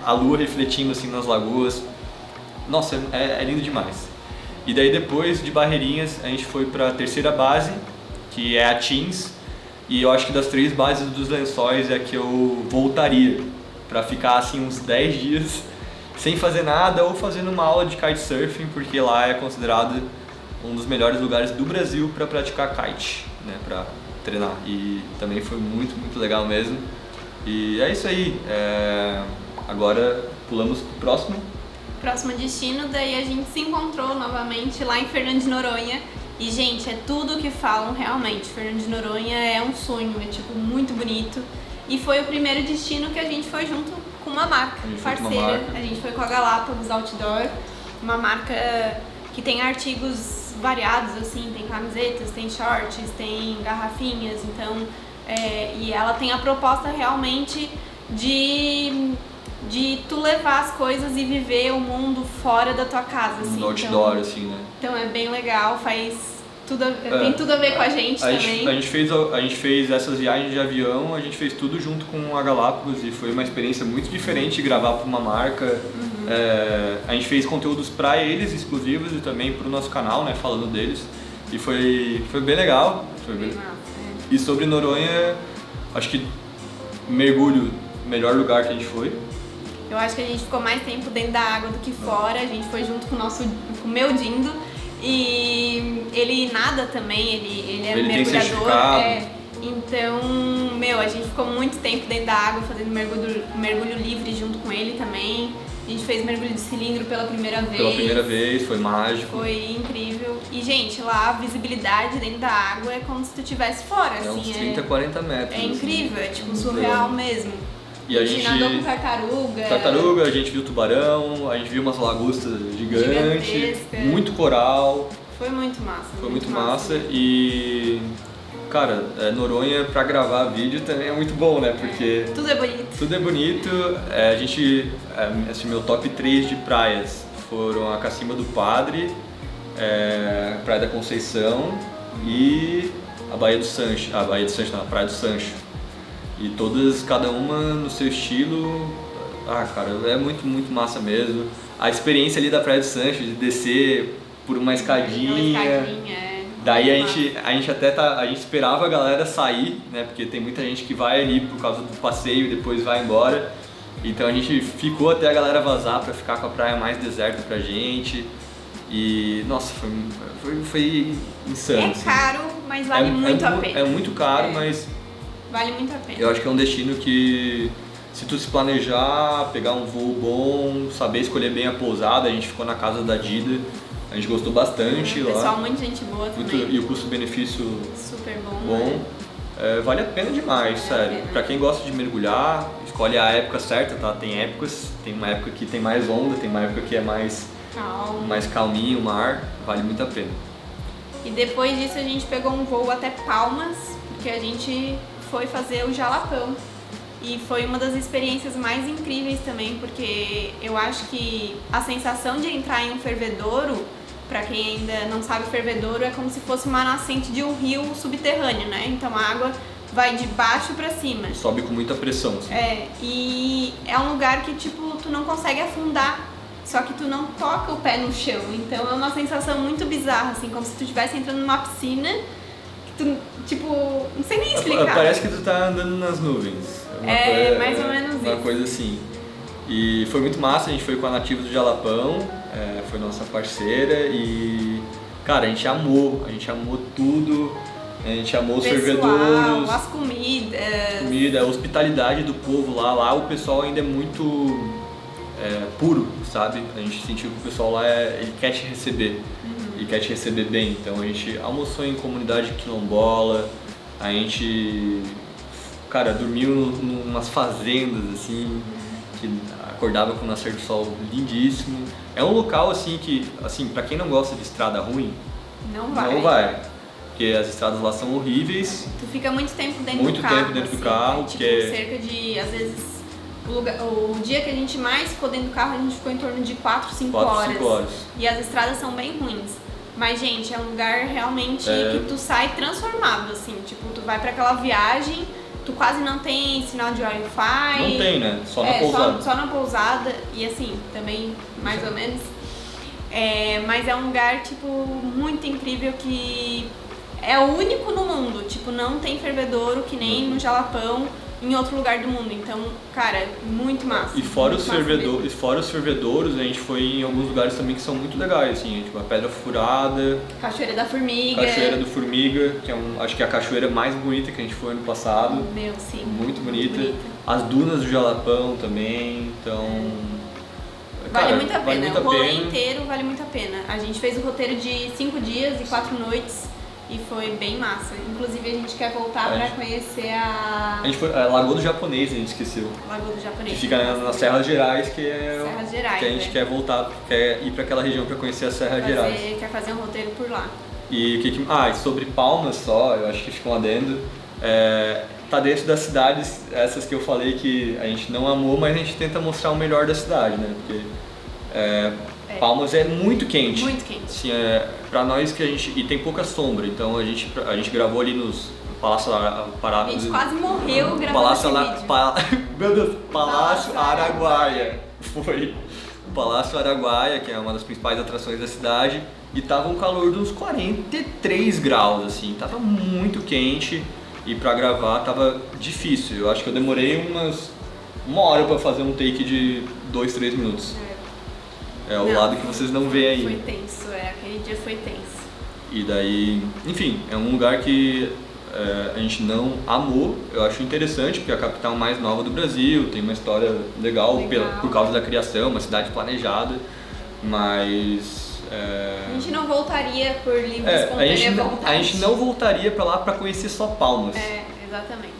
a lua refletindo assim nas lagoas. Nossa, é lindo demais. E daí depois de Barreirinhas a gente foi pra terceira base, que é a Teens, e eu acho que das 3 bases dos Lençóis é que eu voltaria pra ficar assim uns 10 dias sem fazer nada ou fazendo uma aula de kitesurfing, porque lá é considerado um dos melhores lugares do Brasil para praticar kite, né, para treinar. E também foi muito, muito legal mesmo. E é isso aí. Agora pulamos pro próximo destino, daí a gente se encontrou novamente lá em Fernando de Noronha E, gente, é tudo o que falam realmente. Fernando de Noronha é um sonho, é tipo muito bonito. E foi o primeiro destino que a gente foi junto com uma marca parceira. A gente foi com a Galápagos Outdoor, uma marca que tem artigos variados, assim, tem camisetas, tem shorts, tem garrafinhas, então... e ela tem a proposta realmente de tu levar as coisas e viver o mundo fora da tua casa, assim. No outdoor, então, assim, né? Então é bem legal, tem tudo a ver com a gente também. A gente fez essas viagens de avião, a gente fez tudo junto com a Galápagos e foi uma experiência muito diferente gravar para uma marca. A gente fez conteúdos para eles, exclusivos, e também para o nosso canal, né, falando deles. E foi bem legal. E sobre Noronha, acho que mergulho, melhor lugar que a gente foi. Eu acho que a gente ficou mais tempo dentro da água do que fora, a gente foi junto com o meu Dindo, e ele nada também, ele é mergulhador, então, a gente ficou muito tempo dentro da água fazendo mergulho livre junto com ele também. A gente fez mergulho de cilindro pela primeira vez. Pela primeira vez, foi mágico. Foi incrível. E, gente, lá a visibilidade dentro da água é como se tu estivesse fora, assim. Uns 30, 40 metros. É incrível, assim, é tipo surreal mesmo. E a gente nadou com tartaruga. Tartaruga, a gente viu tubarão, a gente viu umas lagostas gigantes, muito coral. Foi muito massa. Foi muito massa e... Cara, Noronha pra gravar vídeo também é muito bom, né? Porque... Tudo é bonito. Tudo é bonito. A gente... Assim, meu top 3 de praias foram a Cacimba do Padre, Praia da Conceição e a Baía do Sancho. A Praia do Sancho. E todas, cada uma no seu estilo. Cara, é muito, muito massa mesmo. A experiência ali da Praia do Sancho, de descer por uma escadinha. Daí a gente esperava a galera sair, né? Porque tem muita gente que vai ali por causa do passeio e depois vai embora. Então a gente ficou até a galera vazar pra ficar com a praia mais deserta pra gente. E, nossa, foi insano. É caro, mas vale muito a pena. É muito caro, mas... Vale muito a pena. Eu acho que é um destino que, se tu se planejar, pegar um voo bom, saber escolher bem a pousada, a gente ficou na casa da Dida. A gente gostou bastante lá. Pessoal, muita gente boa também. E o custo-benefício super bom. Vale a pena demais, sério. Pra quem gosta de mergulhar, escolhe a época certa, tá? Tem épocas, tem uma época que tem mais onda, tem uma época que é mais calminho o mar, vale muito a pena. E depois disso a gente pegou um voo até Palmas, porque a gente foi fazer o Jalapão. E foi uma das experiências mais incríveis também, porque eu acho que a sensação de entrar em um fervedouro, pra quem ainda não sabe, fervedouro é como se fosse uma nascente de um rio subterrâneo, né? Então a água vai de baixo pra cima. Sobe com muita pressão, assim. E é um lugar que, tipo, tu não consegue afundar, só que tu não toca o pé no chão. Então é uma sensação muito bizarra, assim, como se tu estivesse entrando numa piscina, que tu, tipo, não sei nem explicar. Parece que tu tá andando nas nuvens. Mais ou menos isso. Uma coisa assim. E foi muito massa, a gente foi com a Nativa do Jalapão, foi nossa parceira e, cara, a gente amou tudo, a gente amou os fervedouros, as comidas, a hospitalidade do povo lá o pessoal ainda é muito puro, sabe? A gente sentiu que o pessoal lá, ele quer te receber, ele quer te receber bem, então a gente almoçou em comunidade quilombola, a gente, cara, dormiu numas fazendas, assim, que acordava com o nascer do sol lindíssimo. É um local, assim, que, assim, pra quem não gosta de estrada ruim, não vai. Porque as estradas lá são horríveis. Tu fica muito tempo dentro do carro. Muito tempo dentro do carro. Tipo, cerca de, às vezes, o dia que a gente mais ficou dentro do carro, a gente ficou em torno de 4, 5 horas. E as estradas são bem ruins. Mas, gente, é um lugar realmente que tu sai transformado, assim. Tipo, tu vai pra aquela viagem, tu quase não tem sinal de Wi-Fi. Não tem, né? Só na pousada. Só na pousada. E assim, também, mais ou menos. Mas é um lugar, tipo, muito incrível que é o único no mundo. Tipo, não tem fervedouro que nem no Jalapão em outro lugar do mundo. Então, cara, muito massa. E fora os fervedouros, a gente foi em alguns lugares também que são muito legais, assim, tipo a Pedra Furada, Cachoeira da Formiga. Cachoeira do Formiga, que acho que é a cachoeira mais bonita que a gente foi ano passado. Meu, sim. Muito bonita. As dunas do Jalapão também, então... Vale muito a pena, o rolê inteiro vale muito a pena. A gente fez o roteiro de 5 dias e 4 noites e foi bem massa. Inclusive a gente quer voltar pra conhecer a gente foi a Lagoa do Japonês, a gente esqueceu. Lagoa do Japonês. Que fica nas Serras Gerais, que é Serras Gerais, que a gente quer voltar, quer ir pra aquela região pra conhecer as Serras Gerais. Quer fazer um roteiro por lá. E sobre Palmas só, eu acho que fica um adendo. Tá dentro das cidades, essas que eu falei que a gente não amou, mas a gente tenta mostrar o melhor da cidade, né? Porque Palmas é muito quente. Muito quente. Assim, pra nós que e tem pouca sombra, então a gente gravou ali nos Palácio A gente quase morreu gravando esse vídeo. Meu Deus, Palácio Araguaia. Foi o Palácio Araguaia, que é uma das principais atrações da cidade, e tava um calor de uns 43 graus, assim, tava muito quente. E pra gravar tava difícil, eu acho que eu demorei uma hora pra fazer um take de 2, 3 minutos. O lado que vocês não veem aí. Foi tenso, aquele dia foi tenso. E daí, enfim, é um lugar que a gente não amou, eu acho interessante, porque é a capital mais nova do Brasil, tem uma história legal. Por causa da criação, uma cidade planejada, mas... A gente não voltaria por livre espontânea vontade. A gente não voltaria pra lá pra conhecer só Palmas. Exatamente.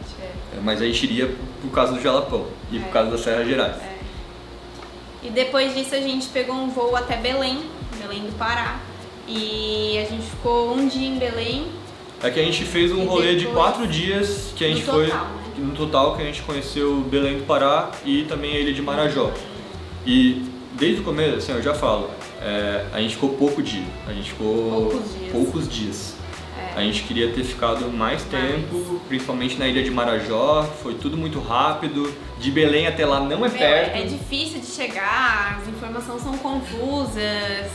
Mas a gente iria por causa do Jalapão e por causa das Serras Gerais. E depois disso a gente pegou um voo até Belém do Pará. E a gente ficou um dia em Belém. Que a gente fez um rolê de 4 dias que a gente foi... No total, que a gente conheceu Belém do Pará e também a ilha de Marajó. E desde o começo, assim, eu já falo, a gente ficou pouco dia, a gente ficou poucos dias. A gente queria ter ficado mais tempo, principalmente na ilha de Marajó, foi tudo muito rápido, de Belém até lá não é perto. É difícil de chegar, as informações são confusas,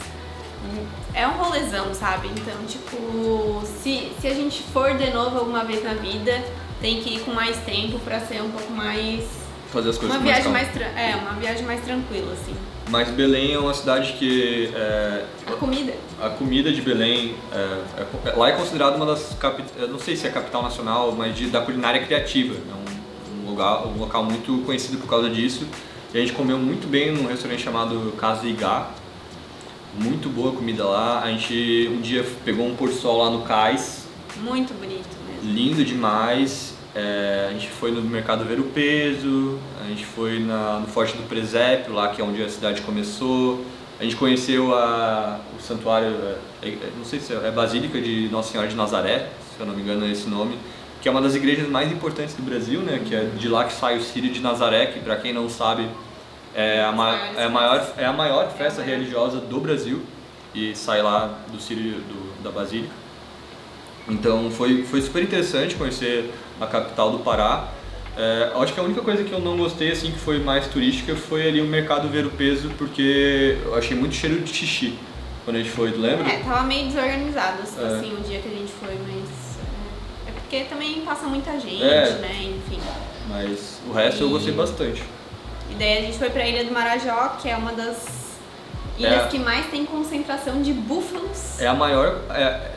é um rolezão, sabe? Então, tipo, se a gente for de novo alguma vez na vida, tem que ir com mais tempo pra ser um pouco mais... Fazer as coisas uma viagem uma viagem mais tranquila, assim. Mas Belém é uma cidade que... A comida de Belém, lá é considerada uma das capitais, não sei se é a capital nacional, mas da culinária criativa. É um local muito conhecido por causa disso. E a gente comeu muito bem num restaurante chamado Casa Igá. Muito boa a comida lá. A gente um dia pegou um pôr do sol lá no cais. Muito bonito mesmo. Lindo demais. A gente foi no Mercado Ver o Peso, a gente foi no Forte do Presépio, lá que é onde a cidade começou. A gente conheceu o santuário, não sei se é Basílica de Nossa Senhora de Nazaré, se eu não me engano é esse nome, que é uma das igrejas mais importantes do Brasil, né? Que é de lá que sai o Círio de Nazaré, que para quem não sabe é a maior festa religiosa do Brasil e sai lá do Círio da Basílica. Então foi super interessante conhecer a capital do Pará. Acho que a única coisa que eu não gostei, assim, que foi mais turística, foi ali o Mercado Ver o Peso, porque eu achei muito cheiro de xixi quando a gente foi, tu lembra? Tava meio desorganizado, assim, o dia que a gente foi, mas... É porque também passa muita gente, né, enfim. Mas o resto eu gostei bastante. E daí a gente foi pra Ilha do Marajó, que é uma das ilhas que mais tem concentração de búfalos. É a maior,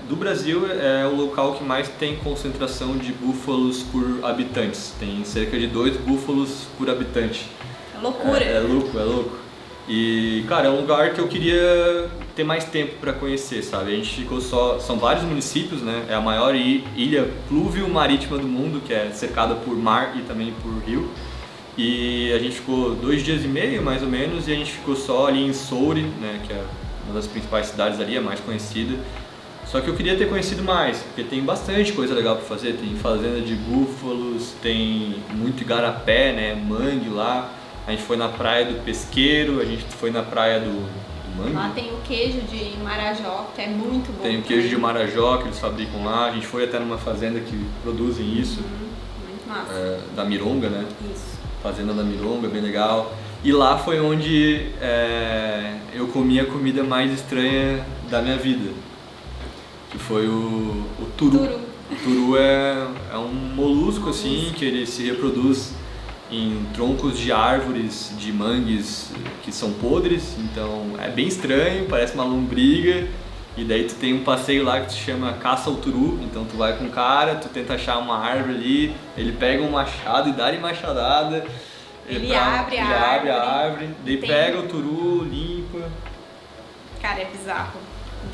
do Brasil, é o local que mais tem concentração de búfalos por habitantes. Tem cerca de 2 búfalos por habitante. É loucura. É louco. E, cara, é um lugar que eu queria ter mais tempo para conhecer, sabe? A gente ficou são vários municípios, né? É a maior ilha pluvio-marítima do mundo, que é cercada por mar e também por rio. E a gente ficou 2 dias e meio, mais ou menos, e a gente ficou só ali em Soure, né, que é uma das principais cidades ali, a mais conhecida. Só que eu queria ter conhecido mais, porque tem bastante coisa legal para fazer. Tem fazenda de búfalos, tem muito igarapé, né, mangue lá. A gente foi na praia do Pesqueiro, a gente foi na praia do mangue. Lá tem o queijo de Marajó, que é muito bom. Tem o queijo de Marajó que eles fabricam lá. A gente foi até numa fazenda que produzem isso. Muito massa. Da Mironga, né? Isso. Fazenda da Mironga, bem legal. E lá foi onde eu comi a comida mais estranha da minha vida, que foi o turu. O turu é um molusco, assim, que ele se reproduz em troncos de árvores de mangues que são podres, então é bem estranho, parece uma lombriga. E daí tu tem um passeio lá que se chama Caça ao Turu, então tu vai com o cara, tu tenta achar uma árvore ali, ele pega um machado e dá-lhe machadada, Ele abre a árvore. Daí pega o turu, limpa. Cara, é bizarro.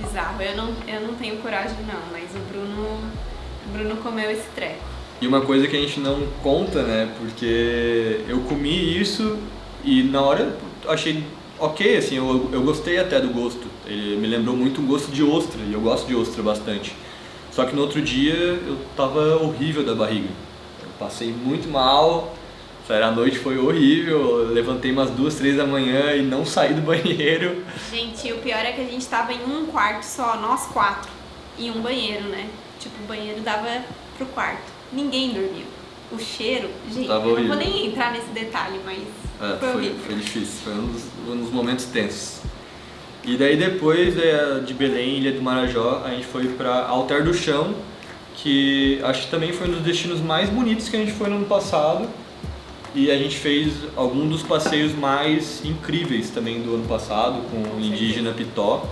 Bizarro. Eu não tenho coragem não, mas o Bruno comeu esse treco. E uma coisa que a gente não conta, né, porque eu comi isso e na hora achei ok, assim, eu gostei até do gosto. Ele me lembrou muito um gosto de ostra, e eu gosto de ostra bastante. Só que no outro dia eu tava horrível da barriga. Eu passei muito mal, a noite foi horrível, eu levantei umas 2, 3 da manhã e não saí do banheiro. Gente, o pior é que a gente tava em um quarto só, nós 4, e um banheiro, né? Tipo, o banheiro dava pro quarto. Ninguém dormiu. O cheiro, gente, tava eu horrível. não vou nem entrar nesse detalhe, mas foi horrível. Foi difícil, foi um dos momentos tensos. E daí depois de Belém, Ilha do Marajó, a gente foi pra Alter do Chão, que acho que também foi um dos destinos mais bonitos que a gente foi no ano passado. E a gente fez algum dos passeios mais incríveis também do ano passado, com o indígena Pitó.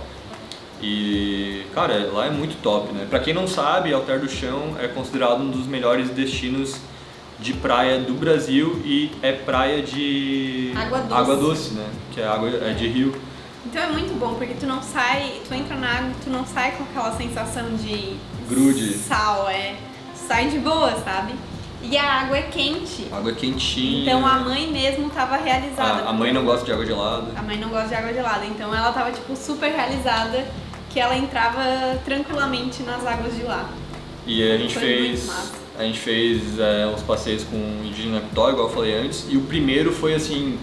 E, cara, lá é muito top, né? Pra quem não sabe, Alter do Chão é considerado um dos melhores destinos de praia do Brasil e é praia de água doce, né? Que é água de rio. Então é muito bom, porque tu entra na água e tu não sai com aquela sensação de grude, sal, sai de boa, sabe? E a água é quente. A água é quentinha. Então a mãe mesmo tava realizada. A mãe não gosta de água gelada. A mãe não gosta de água gelada, então ela tava tipo super realizada que ela entrava tranquilamente nas águas de lá. E a gente fez uns passeios com o indígena Pitó, igual eu falei antes, e o primeiro foi assim,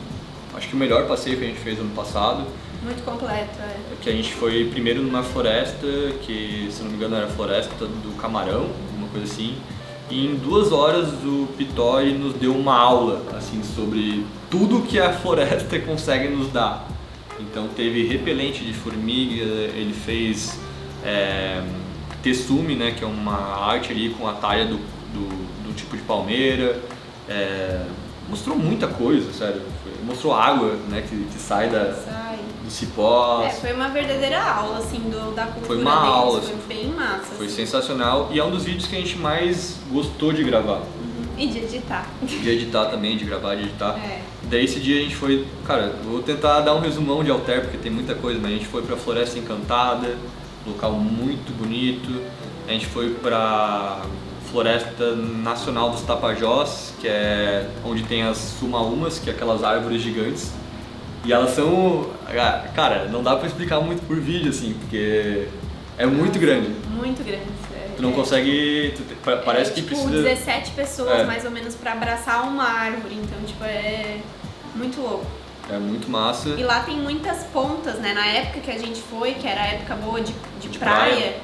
acho que o melhor passeio que a gente fez ano passado. Muito completo, Que a gente foi primeiro numa floresta, que se não me engano era a floresta do Camarão, uma coisa assim. E em 2 horas o Pitó nos deu uma aula assim, sobre tudo que a floresta consegue nos dar. Então teve repelente de formiga, ele fez texume, né, que é uma arte ali com a talha do tipo de palmeira. Mostrou muita coisa, sério. Mostrou água, né, que sai do cipó. Foi uma verdadeira aula, assim, da cultura foi uma deles. aula, foi assim, bem massa. Foi assim. Sensacional e é um dos vídeos que a gente mais gostou de gravar. E de editar. De editar também, de gravar, de editar. Daí esse dia a gente foi, cara, vou tentar dar um resumão de Alter, porque tem muita coisa, mas a gente foi pra Floresta Encantada, local muito bonito. A gente foi pra Floresta Nacional dos Tapajós, que é onde tem as sumaúmas, que é aquelas árvores gigantes. E elas são, cara, não dá pra explicar muito por vídeo, assim, porque é muito grande. Muito grande. Tu não consegue, parece que tipo, precisa... 17 pessoas mais ou menos pra abraçar uma árvore, então tipo, é muito louco. É muito massa. E lá tem muitas pontas, né? Na época que a gente foi, que era a época boa de praia,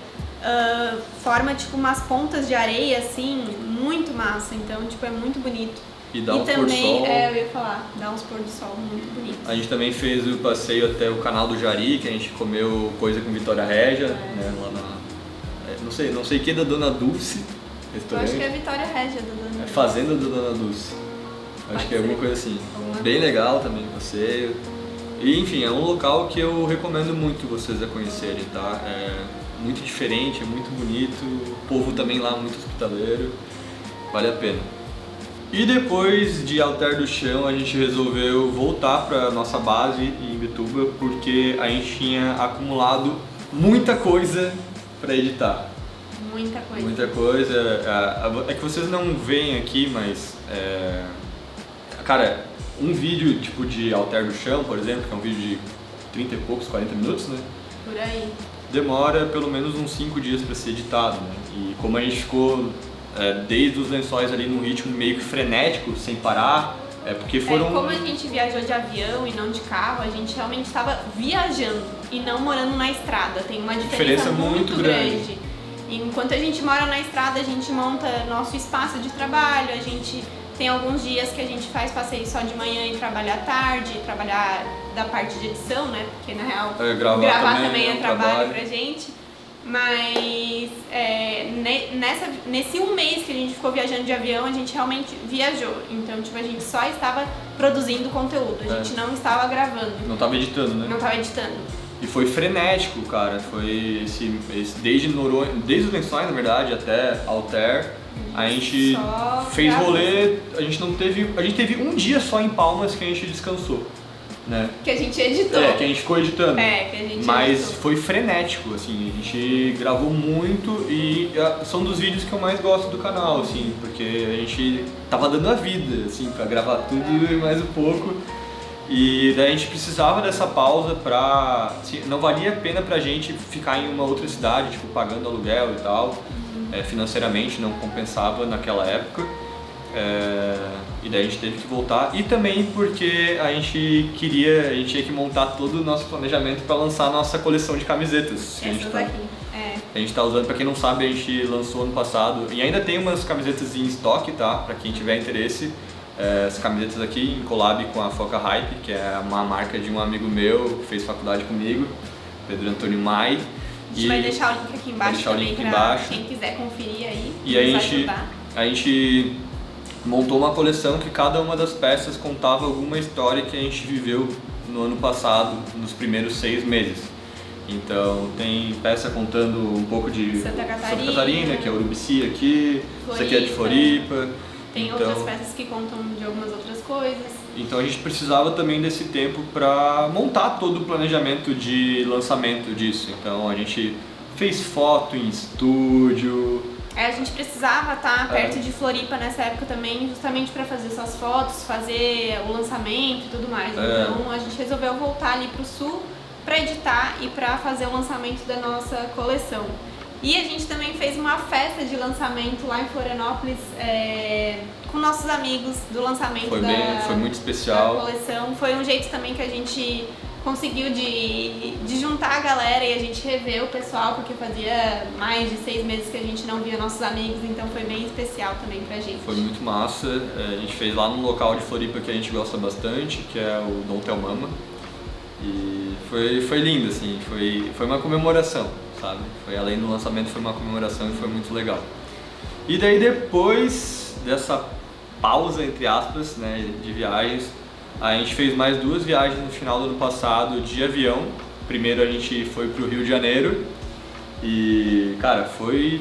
forma tipo umas pontas de areia, assim, muito massa, então tipo, é muito bonito. E dá uns também, pôr do sol. eu ia falar, dá uns pôr do sol muito bonitos. A gente também fez o passeio até o Canal do Jari, que a gente comeu coisa com Vitória Régia, né, lá na... Não sei que da Dona Dulce, eu acho que é Vitória Régia da Dona Dulce. Fazenda da Dona Dulce. Acho que é alguma coisa assim. Bem legal também o passeio. E enfim, é um local que eu recomendo muito vocês a conhecerem, tá? É muito diferente, é muito bonito, o povo também lá muito hospitaleiro, vale a pena. E depois de Alter do Chão, a gente resolveu voltar para nossa base em Imbituba, porque a gente tinha acumulado muita coisa para editar. Muita coisa. Muita coisa. É que vocês não veem aqui, mas... cara, um vídeo tipo de Alter do Chão, por exemplo, que é um vídeo de 30 e poucos, 40 minutos, né? Por aí. Demora pelo menos uns 5 dias para ser editado, né? E como a gente ficou desde os Lençóis ali num ritmo meio que frenético, sem parar, porque foram... como a gente viajou de avião e não de carro, a gente realmente estava viajando e não morando na estrada. Tem uma diferença muito grande. E enquanto a gente mora na estrada, a gente monta nosso espaço de trabalho, a gente tem alguns dias que a gente faz passeio só de manhã e trabalha à tarde, trabalhar da parte de edição, né? Porque na real gravar também é trabalho pra gente. Mas nesse um mês que a gente ficou viajando de avião, a gente realmente viajou. Então, tipo, a gente só estava produzindo conteúdo, a gente não estava gravando. Não estava editando, né? Não estava editando. E foi frenético, cara. Foi desde os Lençóis, na verdade, até Alter. A gente fez rolê, a gente teve um dia só em Palmas que a gente descansou, né? Que a gente editou. Que a gente ficou editando. Que a gente Mas editou. foi frenético, assim, a gente gravou muito e são dos vídeos que eu mais gosto do canal, assim, porque a gente tava dando a vida, assim, pra gravar tudo e mais um pouco. E daí a gente precisava dessa pausa pra... Assim, não valia a pena pra gente ficar em uma outra cidade, tipo, pagando aluguel e tal. Financeiramente não compensava naquela época. E daí a gente teve que voltar. E também porque a gente tinha que montar todo o nosso planejamento para lançar a nossa coleção de camisetas. A gente tá usando, pra quem não sabe, a gente lançou ano passado. E ainda tem umas camisetas em estoque, tá? Pra quem tiver interesse. As camisetas aqui em collab com a Foca Hype, que é uma marca de um amigo meu que fez faculdade comigo, Pedro Antônio Mai. A gente vai deixar o link aqui embaixo também pra quem quiser conferir aí. E a gente montou uma coleção que cada uma das peças contava alguma história que a gente viveu no ano passado, nos primeiros 6 meses. Então tem peça contando um pouco de Santa Catarina, que é Urubici aqui, isso aqui é de Floripa. Tem outras peças que contam de algumas outras coisas. Então a gente precisava também desse tempo para montar todo o planejamento de lançamento disso. Então a gente fez foto em estúdio. A gente precisava estar perto de Floripa nessa época também, justamente para fazer suas fotos, fazer o lançamento e tudo mais. Então a gente resolveu voltar ali pro sul para editar e para fazer o lançamento da nossa coleção. E a gente também fez uma festa de lançamento lá em Florianópolis com nossos amigos do lançamento foi muito especial. Da coleção. Foi um jeito também que a gente conseguiu de juntar a galera e a gente rever o pessoal, porque fazia mais de 6 meses que a gente não via nossos amigos, então foi bem especial também pra gente. Foi muito massa. A gente fez lá num local de Floripa que a gente gosta bastante, que é o Dom Telmama. E foi lindo, assim, foi uma comemoração, sabe? Foi além do lançamento, foi uma comemoração e foi muito legal. E daí depois dessa pausa, entre aspas, né, de viagens, a gente fez mais 2 viagens no final do ano passado de avião. Primeiro a gente foi pro Rio de Janeiro e, cara, foi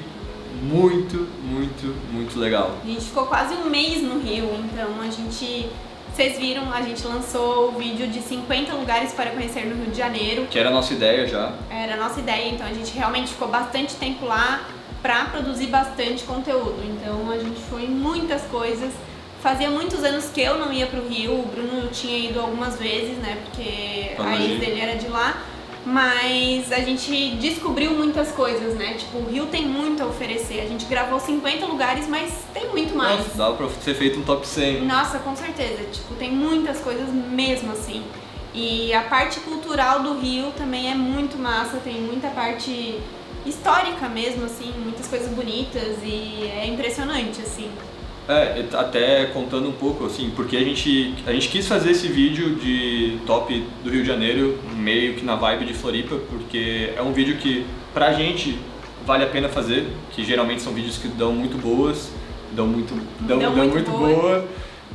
muito, muito, muito legal. A gente ficou quase um mês no Rio, então vocês viram, a gente lançou o vídeo de 50 lugares para conhecer no Rio de Janeiro. Que era a nossa ideia já. Era a nossa ideia, então a gente realmente ficou bastante tempo lá para produzir bastante conteúdo. Então a gente foi em muitas coisas. Fazia muitos anos que eu não ia pro Rio, o Bruno tinha ido algumas vezes, né, porque a ex dele era de lá. Mas a gente descobriu muitas coisas, né? Tipo, o Rio tem muito a oferecer. A gente gravou 50 lugares, mas tem muito mais. Nossa, dava pra ser feito um top 100. Nossa, com certeza. Tipo, tem muitas coisas mesmo assim. E a parte cultural do Rio também é muito massa. Tem muita parte histórica mesmo, assim. Muitas coisas bonitas e é impressionante, assim. Até contando um pouco, assim, porque a gente quis fazer esse vídeo de top do Rio de Janeiro meio que na vibe de Floripa, porque é um vídeo que pra gente vale a pena fazer, que geralmente são vídeos que dão muito boas, dão muito boa.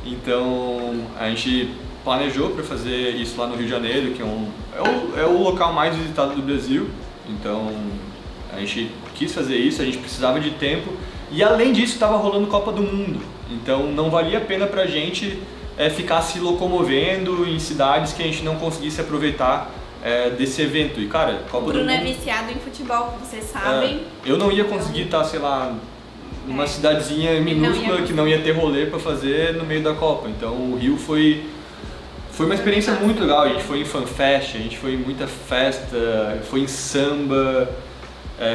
Então a gente planejou para fazer isso lá no Rio de Janeiro, que é o local mais visitado do Brasil. Então a gente quis fazer isso, a gente precisava de tempo. E além disso, estava rolando Copa do Mundo, então não valia a pena pra gente ficar se locomovendo em cidades que a gente não conseguisse aproveitar desse evento. E cara, Copa do Mundo... O Bruno é viciado em futebol, como vocês sabem. Eu não ia conseguir estar, sei lá, numa cidadezinha minúscula que não ia ter rolê pra fazer no meio da Copa. Então o Rio foi uma experiência muito legal. A gente foi em fanfest, a gente foi em muita festa, foi em samba.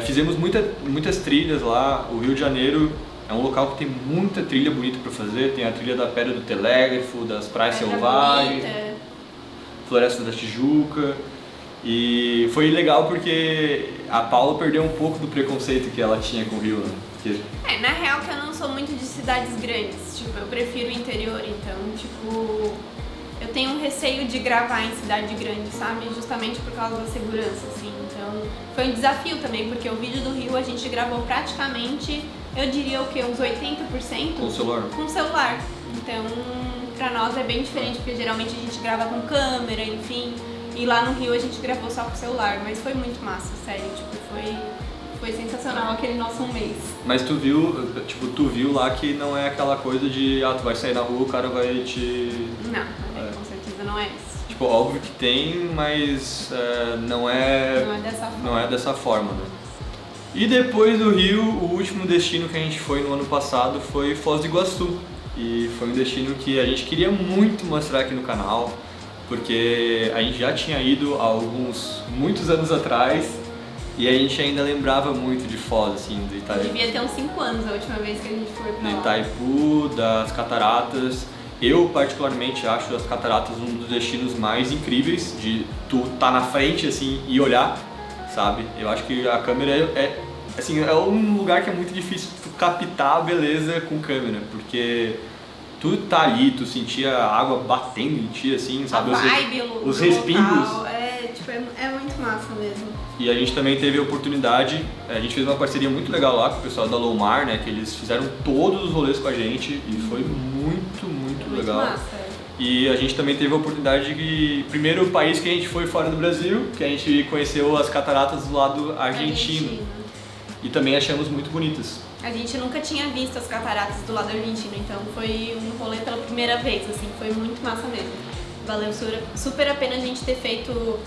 Fizemos muitas trilhas lá. O Rio de Janeiro é um local que tem muita trilha bonita para fazer. Tem a trilha da Pedra do Telégrafo, das Praias Selvagens, Floresta da Tijuca. E foi legal porque a Paula perdeu um pouco do preconceito que ela tinha com o Rio, né? Porque... na real que eu não sou muito de cidades grandes. Tipo, eu prefiro o interior, então, tipo... Eu tenho um receio de gravar em cidade grande, sabe? Justamente por causa da segurança, assim. Então, foi um desafio também, porque o vídeo do Rio a gente gravou praticamente, eu diria o quê? Uns 80%? Com o celular. Com o celular. Então, pra nós é bem diferente, porque geralmente a gente grava com câmera, enfim. E lá no Rio a gente gravou só com o celular, mas foi muito massa, sério, tipo, foi sensacional aquele nosso mês. Mas tu viu lá que não é aquela coisa de, tu vai sair na rua, o cara vai te... Não, com certeza não é isso. Tipo, óbvio que tem, mas não é dessa forma, né? E depois do Rio, o último destino que a gente foi no ano passado foi Foz do Iguaçu. E foi um destino que a gente queria muito mostrar aqui no canal, porque a gente já tinha ido há muitos anos atrás e a gente ainda lembrava muito de Foz, assim, do Itaipu. Devia ter uns 5 anos a última vez que a gente foi pra lá. Do Itaipu, das cataratas. Eu particularmente acho as cataratas um dos destinos mais incríveis de tu estar na frente assim e olhar, sabe? Eu acho que a câmera é um lugar que é muito difícil tu captar a beleza com câmera, porque tu tá ali, tu sentia a água batendo em ti, assim, sabe? A vibe, os respingos. Local, é muito massa mesmo. E a gente também teve a oportunidade, a gente fez uma parceria muito legal lá com o pessoal da Lomar, né? Que eles fizeram todos os rolês com a gente e foi muito legal. Massa. E a gente também teve a oportunidade de... Primeiro país que a gente foi fora do Brasil, que a gente conheceu as cataratas do lado argentino. E também achamos muito bonitas. A gente nunca tinha visto as cataratas do lado argentino, então foi um rolê pela primeira vez, assim, foi muito massa mesmo. Valeu super a pena a gente ter feito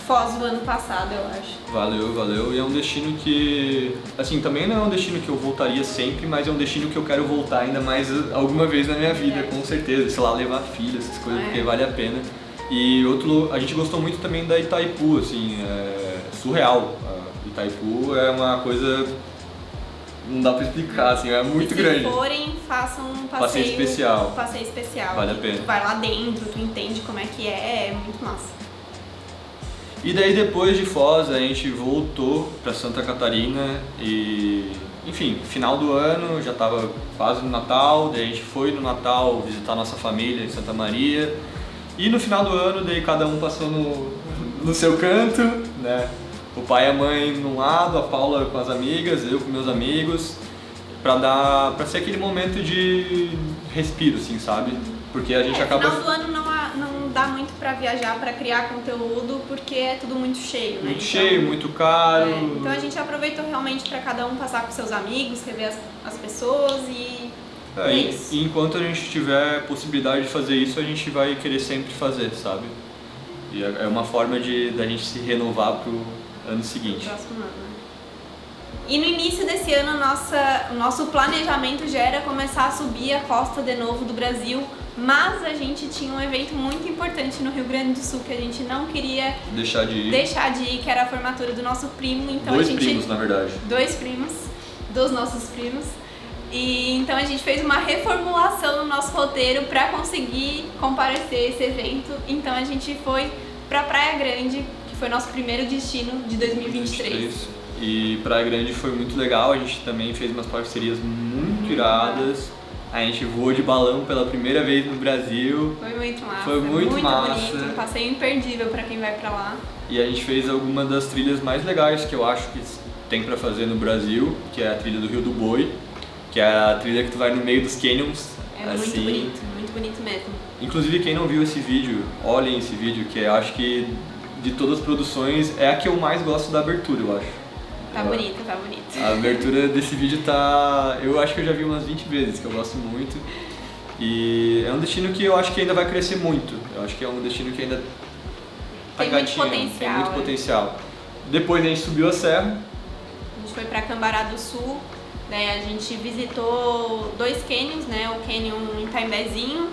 Foz do ano passado, eu acho. Valeu. E é um destino que, assim, também não é um destino que eu voltaria sempre, mas é um destino que eu quero voltar ainda mais alguma vez na minha vida, com certeza. Sei lá, levar filha, essas coisas, porque vale a pena. E a gente gostou muito também da Itaipu, assim, surreal. Itaipu é uma coisa, não dá pra explicar, assim, é muito grande. Se forem, façam um passeio especial. Vale a pena. Tu vai lá dentro, tu entende como é que é muito massa. E daí depois de Foz a gente voltou pra Santa Catarina e, enfim, final do ano, já tava quase no Natal, daí a gente foi no Natal visitar nossa família em Santa Maria. E no final do ano, daí cada um passou no seu canto, né? O pai e a mãe num lado, a Paula com as amigas, eu com meus amigos, pra ser aquele momento de respiro, assim, sabe? Porque a gente acaba... No final do ano não dá muito pra viajar, pra criar conteúdo, porque é tudo muito cheio, né? Muito cheio, muito caro... Então a gente aproveitou realmente pra cada um passar com seus amigos, rever as pessoas e... E enquanto a gente tiver possibilidade de fazer isso, a gente vai querer sempre fazer, sabe? E é uma forma da gente se renovar pro ano seguinte. Próximo ano, né? E no início desse ano, o nosso planejamento já era começar a subir a costa de novo do Brasil, mas a gente tinha um evento muito importante no Rio Grande do Sul que a gente não queria deixar de ir, que era a formatura do nosso primo. Então Dois primos, na verdade. 2 primos, dos nossos primos. E então a gente fez uma reformulação no nosso roteiro para conseguir comparecer a esse evento. Então a gente foi para Praia Grande, que foi nosso primeiro destino de 2023. E Praia Grande foi muito legal, a gente também fez umas parcerias muito iradas. A gente voou de balão pela primeira vez no Brasil. Foi muito massa. Foi muito massa. Bonito, um passeio imperdível para quem vai para lá. E a gente fez alguma das trilhas mais legais que eu acho que tem para fazer no Brasil, que é a trilha do Rio do Boi, que é a trilha que tu vai no meio dos canyons. É assim. muito bonito mesmo. Inclusive, quem não viu esse vídeo, olhem esse vídeo, que eu acho que de todas as produções é a que eu mais gosto da abertura, eu acho. Tá bonito. A abertura desse vídeo tá... Eu acho que eu já vi umas 20 vezes, que eu gosto muito. E é um destino que eu acho que ainda vai crescer muito. Eu acho que é um destino que ainda tem muito potencial. Depois a gente subiu a serra. A gente foi pra Cambará do Sul. Daí a gente visitou 2 canyons, né? O Canyon Itaimbezinho,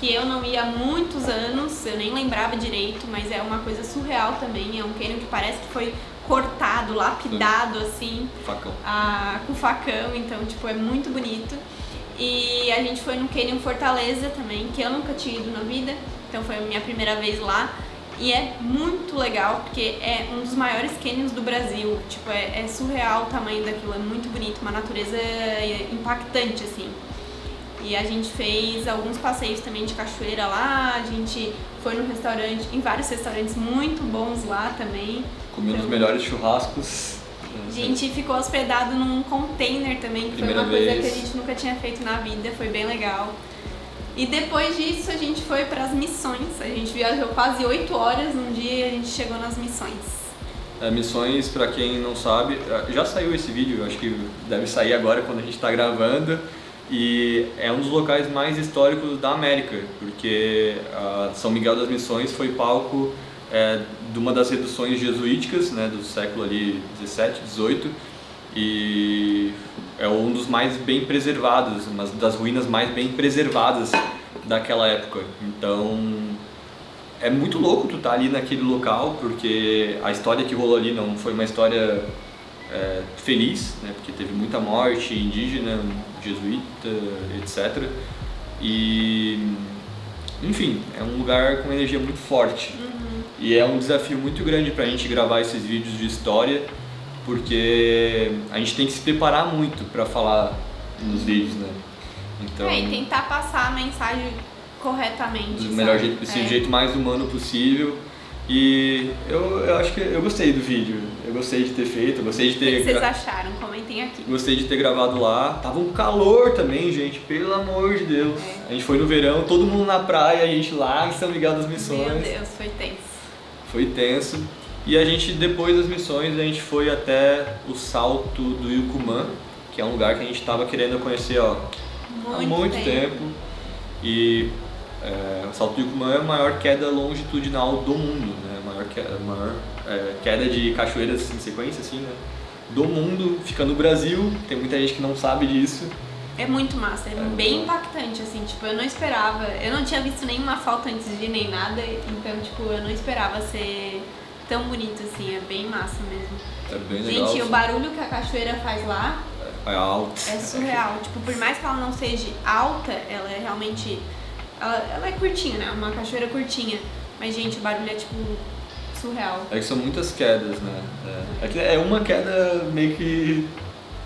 que eu não ia há muitos anos, eu nem lembrava direito, mas é uma coisa surreal também. É um canyon que parece que foi cortado, lapidado, assim, com facão, então, tipo, é muito bonito. E a gente foi no Canyon Fortaleza também, que eu nunca tinha ido na vida, então foi a minha primeira vez lá. E é muito legal, porque é um dos maiores canyons do Brasil, tipo, é surreal o tamanho daquilo, é muito bonito, uma natureza impactante, assim. E a gente fez alguns passeios também de cachoeira lá, a gente foi no restaurante, em vários restaurantes muito bons lá também. Comeu nos melhores churrascos. A gente ficou hospedado num container também, que foi uma coisa que a gente nunca tinha feito na vida, foi bem legal. E depois disso a gente foi para as missões. A gente viajou quase 8 horas num dia e a gente chegou nas missões. Missões, para quem não sabe, já saiu esse vídeo, acho que deve sair agora quando a gente está gravando. E é um dos locais mais históricos da América, porque São Miguel das Missões foi palco de uma das reduções jesuíticas, né, do século ali 17, 18, e é um dos mais bem preservados, uma das ruínas mais bem preservadas daquela época. Então é muito louco tu estar ali naquele local, porque a história que rolou ali não foi uma história feliz, né, porque teve muita morte indígena, jesuíta, etc. E, enfim, é um lugar com energia muito forte. E é um desafio muito grande pra gente gravar esses vídeos de história, porque a gente tem que se preparar muito pra falar nos vídeos, né? Então, e tentar passar a mensagem corretamente. Do melhor jeito possível, do jeito mais humano possível. E eu acho que eu gostei do vídeo, eu gostei de ter feito, eu gostei de ter... O que vocês acharam? Comentem aqui. Gostei de ter gravado lá, tava um calor também, gente, pelo amor de Deus. A gente foi no verão, todo mundo na praia, a gente lá em São Miguel das Missões. Meu Deus, foi tenso. Foi tenso. E a gente, depois das missões, a gente foi até o Salto do Yucumã, que é um lugar que a gente tava querendo conhecer há muito tempo. E o Salto do Yucumã é a maior queda longitudinal do mundo, né? A maior queda de cachoeiras em sequência, assim, né? Do mundo, fica no Brasil, tem muita gente que não sabe disso. É muito massa, bem impactante, assim, tipo, eu não esperava, eu não tinha visto nenhuma foto antes de ir nem nada, então, tipo, eu não esperava ser tão bonito, assim, é bem massa mesmo. É bem legal. Gente, o barulho que a cachoeira faz lá é alto. É surreal, tipo, por mais que ela não seja alta, ela é realmente, ela é curtinha, né, uma cachoeira curtinha, mas, gente, o barulho é, tipo, surreal. É que são muitas quedas, né, é que é uma queda meio que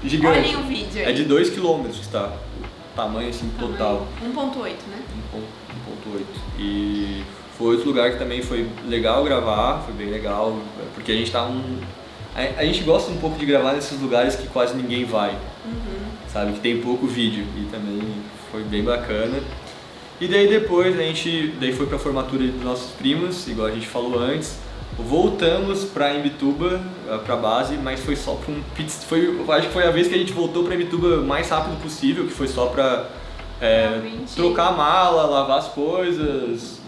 gigante. Olhem o vídeo aí. É de 2 km, tá? O tamanho, assim, total. 1.8, né? 1.8. E foi outro lugar que também foi legal gravar, foi bem legal, porque a gente tá a gente gosta um pouco de gravar nesses lugares que quase ninguém vai, sabe? Que tem pouco vídeo, e também foi bem bacana. E daí depois daí foi pra formatura dos nossos primos, igual a gente falou antes. Voltamos pra Imbituba, pra base, mas foi só pra acho que foi a vez que a gente voltou pra Imbituba o mais rápido possível, que foi só pra trocar a mala, lavar as coisas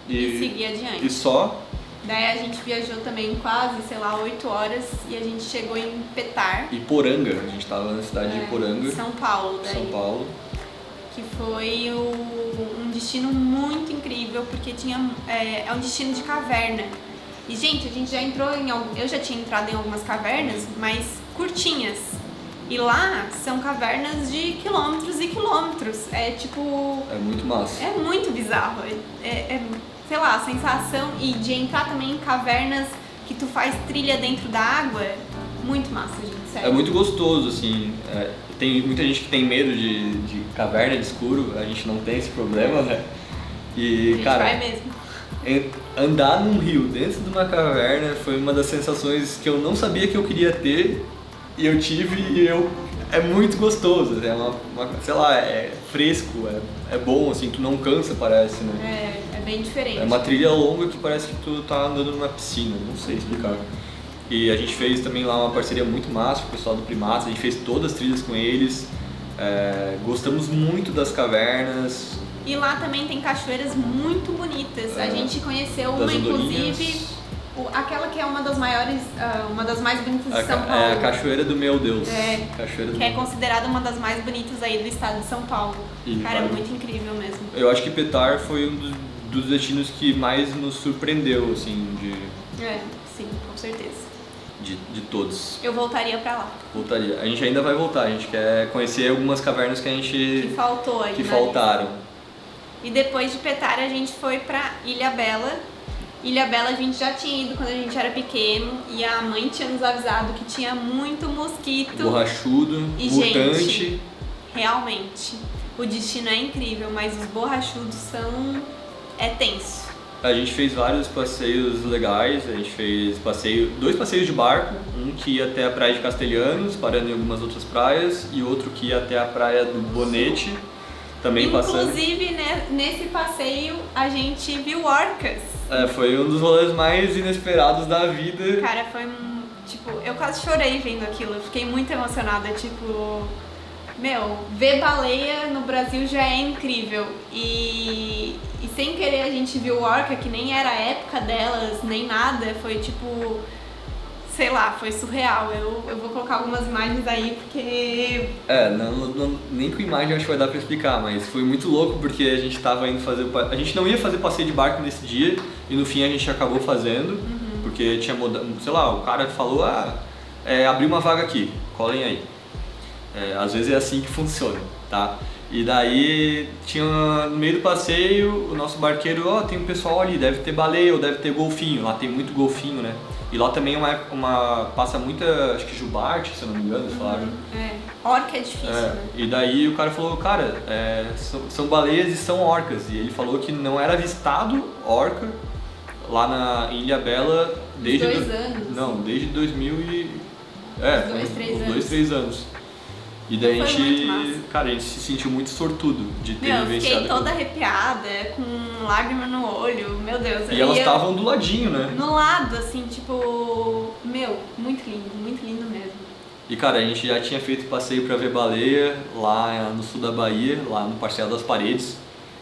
e seguir adiante. E só. Daí a gente viajou também quase, 8 horas e a gente chegou em Petar. Iporanga, a gente tava na cidade de Iporanga. São Paulo, daí. São Paulo. Que foi um destino muito incrível, porque é um destino de caverna. E, gente, a gente já entrou eu já tinha entrado em algumas cavernas, mas curtinhas. E lá são cavernas de quilômetros e quilômetros. É tipo... É muito massa. É muito bizarro. Sei lá, a sensação e de entrar também em cavernas que tu faz trilha dentro da água. Muito massa, gente, sério. É muito gostoso, assim. Tem muita gente que tem medo de caverna, de escuro. A gente não tem esse problema, né? E, a gente cara... vai mesmo. Andar num rio dentro de uma caverna foi uma das sensações que eu não sabia que eu queria ter e eu tive e é muito gostoso, sei lá, é fresco, é bom, assim, tu não cansa, parece, né? É bem diferente. É uma trilha longa que parece que tu tá andando numa piscina, não sei explicar. E a gente fez também lá uma parceria muito massa com o pessoal do Primatas, a gente fez todas as trilhas com eles, gostamos muito das cavernas. E lá também tem cachoeiras muito bonitas. A gente conheceu uma, inclusive, aquela que é uma das maiores, uma das mais bonitas de São Paulo. É a Cachoeira do Meu Deus. Que é considerada uma das mais bonitas aí do estado de São Paulo. Cara, é muito incrível mesmo. Eu acho que Petar foi um dos destinos que mais nos surpreendeu, assim, sim, com certeza. De todos. Eu voltaria pra lá. Voltaria. A gente ainda vai voltar, a gente quer conhecer algumas cavernas que faltou aí, que faltaram. E depois de Petar a gente foi pra Ilha Bela. Ilha Bela a gente já tinha ido quando a gente era pequeno e a mãe tinha nos avisado que tinha muito mosquito. Borrachudo, mutante. Gente, realmente, o destino é incrível, mas os borrachudos é tenso. A gente fez vários passeios legais, a gente fez 2 passeios de barco, um que ia até a praia de Castelhanos, parando em algumas outras praias, e outro que ia até a praia do Bonete, também passando. Inclusive, né, nesse passeio, a gente viu orcas. Foi um dos rolês mais inesperados da vida. Cara, foi tipo, eu quase chorei vendo aquilo, eu fiquei muito emocionada, tipo, meu, ver baleia no Brasil já é incrível e sem querer a gente viu orca, que nem era a época delas, nem nada, foi tipo, sei lá, foi surreal. Eu vou colocar algumas imagens aí porque... nem com imagem acho que vai dar pra explicar, mas foi muito louco porque a gente tava indo fazer... A gente não ia fazer passeio de barco nesse dia e no fim a gente acabou fazendo, porque tinha mudado, sei lá, o cara falou, abriu uma vaga aqui, colhem aí. Às vezes é assim que funciona, tá? E daí tinha no meio do passeio o nosso barqueiro, tem um pessoal ali, deve ter baleia ou deve ter golfinho, lá tem muito golfinho, né? E lá também passa muita, acho que jubarte, se eu não me engano, eles falaram. Orca é difícil, né? E daí o cara falou, cara, são baleias e são orcas. E ele falou que não era avistado orca lá em Ilhabela desde... 2 anos. Não, desde 2000 e... 2, 3 anos. E daí a gente se sentiu muito sortudo de ter vivenciado. Eu fiquei toda arrepiada, com lágrima no olho, meu Deus. E elas estavam do ladinho, né? No lado, assim, tipo, muito lindo mesmo. E cara, a gente já tinha feito passeio pra ver baleia lá no sul da Bahia, lá no Parcela das Paredes.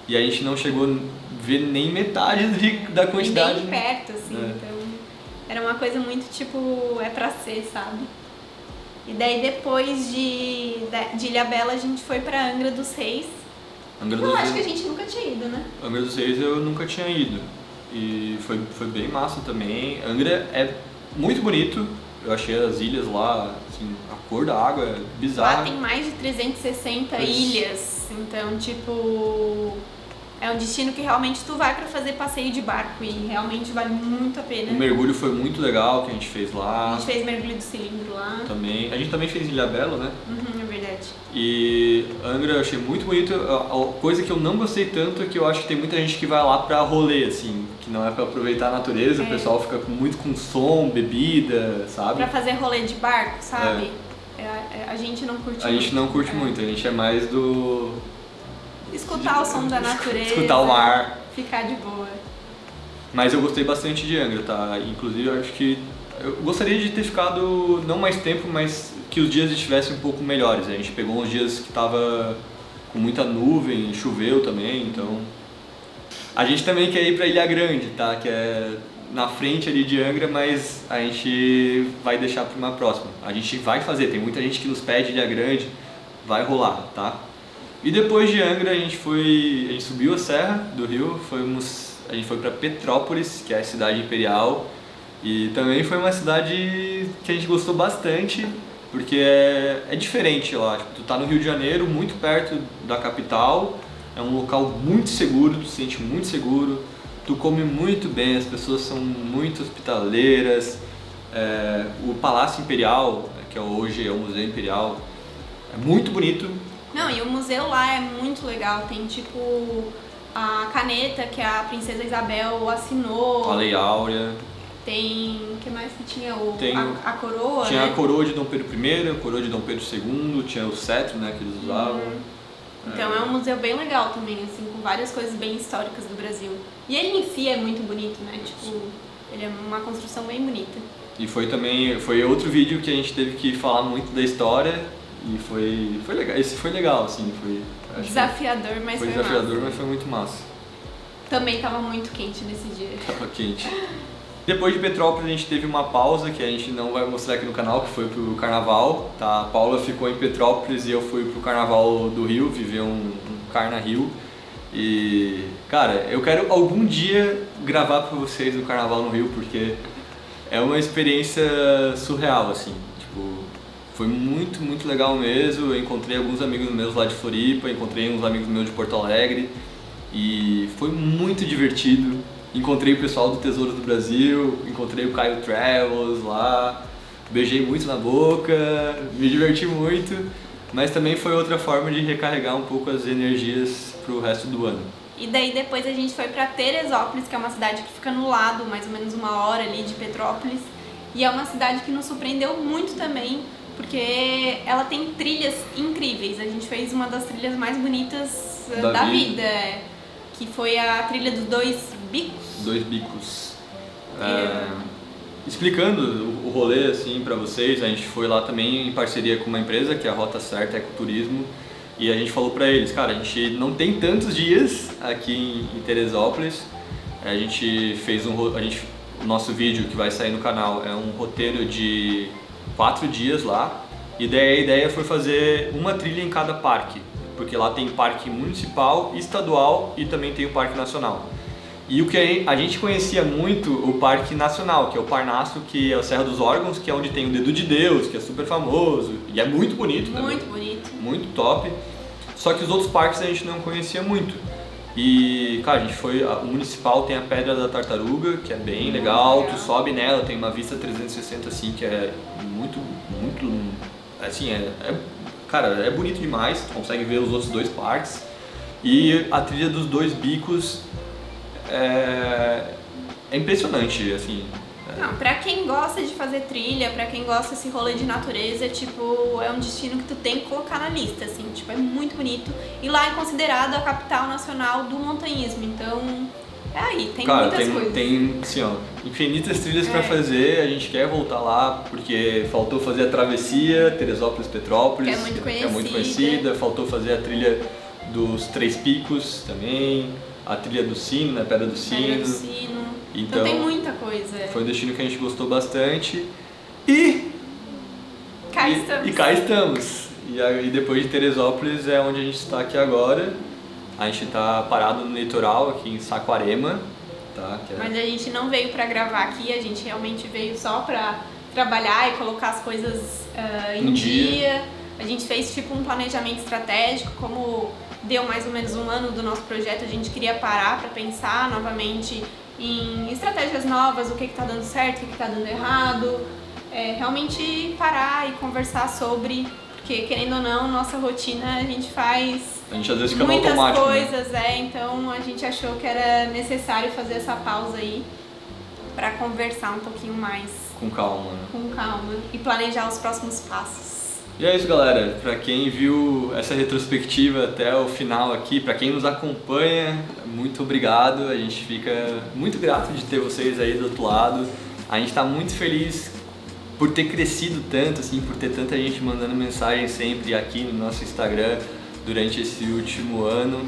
E a gente não chegou a ver nem metade da quantidade. Nem perto, assim, então era uma coisa muito tipo, é pra ser, sabe? E daí depois de Ilhabela a gente foi pra Angra dos Reis. Acho que a gente nunca tinha ido, né? Angra dos Reis eu nunca tinha ido. E foi bem massa também. Angra é muito bonito. Eu achei as ilhas lá, assim, a cor da água é bizarra. Lá tem mais de 360 ilhas. Então, tipo... É um destino que realmente tu vai pra fazer passeio de barco e realmente vale muito a pena. O mergulho foi muito legal que a gente fez lá. A gente fez mergulho do cilindro lá. Também. A gente também fez em Ilhabela, né? É verdade. E Angra eu achei muito bonito. A coisa que eu não gostei tanto é que eu acho que tem muita gente que vai lá pra rolê, assim, que não é pra aproveitar a natureza. O pessoal fica muito com som, bebida, sabe? Pra fazer rolê de barco, sabe? A gente não curte muito. A gente não curte muito, a gente é mais do... Escutar o som da natureza, escutar o mar, ficar de boa. Mas eu gostei bastante de Angra, tá? Inclusive eu acho que eu gostaria de ter ficado não mais tempo, mas que os dias estivessem um pouco melhores. A gente pegou uns dias que tava com muita nuvem, choveu também, então a gente também quer ir pra Ilha Grande, tá? Que é na frente ali de Angra, mas a gente vai deixar para uma próxima. A gente vai fazer, tem muita gente que nos pede Ilha Grande, vai rolar, tá? E depois de Angra a gente subiu a serra do Rio, a gente foi para Petrópolis, que é a cidade imperial, e também foi uma cidade que a gente gostou bastante, porque é diferente lá, tipo, tu tá no Rio de Janeiro, muito perto da capital, é um local muito seguro, tu se sente muito seguro, tu come muito bem, as pessoas são muito hospitaleiras, o Palácio Imperial, que hoje é o Museu Imperial, é muito bonito. Não, e o museu lá é muito legal, tem tipo a caneta que a Princesa Isabel assinou. A Lei Áurea. Tem, o que mais que tinha? A coroa, tinha, né? A coroa de Dom Pedro I, a coroa de Dom Pedro II, tinha o cetro, né, que eles usavam. Então é um museu bem legal também, assim, com várias coisas bem históricas do Brasil. E ele em si é muito bonito, né, tipo, ele é uma construção bem bonita. E foi outro vídeo que a gente teve que falar muito da história. E foi legal, esse foi legal, assim, desafiador, mas foi desafiador, massa. Mas foi muito massa. Também tava muito quente nesse dia. Tava quente. Depois de Petrópolis a gente teve uma pausa que a gente não vai mostrar aqui no canal, que foi pro carnaval, tá? A Paula ficou em Petrópolis e eu fui pro carnaval do Rio, viver um Carna Rio. E, cara, eu quero algum dia gravar pra vocês o carnaval no Rio, porque é uma experiência surreal, assim. Foi muito, muito legal mesmo. Eu encontrei alguns amigos meus lá de Floripa, encontrei uns amigos meus de Porto Alegre e foi muito divertido. Encontrei o pessoal do Tesouros do Brasil, encontrei o Caio Travels lá, beijei muito na boca, me diverti muito, mas também foi outra forma de recarregar um pouco as energias pro resto do ano. E daí depois a gente foi pra Teresópolis, que é uma cidade que fica no lado, mais ou menos 1 hora ali de Petrópolis. E é uma cidade que nos surpreendeu muito também, porque ela tem trilhas incríveis. A gente fez uma das trilhas mais bonitas da vida, que foi a trilha dos 2 bicos. 2 bicos. Explicando o rolê assim para vocês, a gente foi lá também em parceria com uma empresa que é a Rota Certa Ecoturismo, e a gente falou para eles, cara, a gente não tem tantos dias aqui em Teresópolis. A gente fez o nosso vídeo que vai sair no canal é um roteiro de 4 dias lá, e daí a ideia foi fazer uma trilha em cada parque, porque lá tem parque municipal, estadual e também tem o Parque Nacional. E o que a gente conhecia muito o Parque Nacional, que é o Parnaso, que é o Serra dos Órgãos, que é onde tem o Dedo de Deus, que é super famoso e é muito bonito também. Muito bonito. Muito top. Só que os outros parques a gente não conhecia muito. E, cara, a gente foi, o municipal tem a Pedra da Tartaruga, que é bem legal, tu sobe nela, tem uma vista 360 assim, que é muito, assim, cara, é bonito demais, tu consegue ver os outros 2 parques. E a trilha dos 2 bicos é impressionante, assim. Não, pra quem gosta de fazer trilha, pra quem gosta desse rolê de natureza, tipo, é um destino que tu tem que colocar na lista, assim, tipo, é muito bonito. E lá é considerado a capital nacional do montanhismo, então tem muitas coisas. Tem, assim, ó, infinitas trilhas pra fazer, a gente quer voltar lá porque faltou fazer a travessia Teresópolis-Petrópolis, que é muito conhecida, faltou fazer a trilha dos 3 Picos também, a trilha do Sino, né, Pedra do Sino. Então tem muita coisa. Foi um destino que a gente gostou bastante e cá estamos. E depois de Teresópolis é onde a gente está aqui agora. A gente está parado no litoral aqui em Saquarema, tá? Mas a gente não veio para gravar aqui, a gente realmente veio só para trabalhar e colocar as coisas em dia. A gente fez tipo um planejamento estratégico, como deu mais ou menos 1 ano do nosso projeto, a gente queria parar para pensar novamente em estratégias novas, o que está dando certo, o que está dando errado, realmente parar e conversar sobre, porque querendo ou não, nossa rotina a gente faz às vezes fica muitas automático, coisas, né? Então a gente achou que era necessário fazer essa pausa aí para conversar um pouquinho mais com calma, né? Com calma e planejar os próximos passos. E é isso, galera. Para quem viu essa retrospectiva até o final aqui, para quem nos acompanha, muito obrigado. A gente fica muito grato de ter vocês aí do outro lado. A gente está muito feliz por ter crescido tanto, assim, por ter tanta gente mandando mensagem sempre aqui no nosso Instagram durante esse último ano.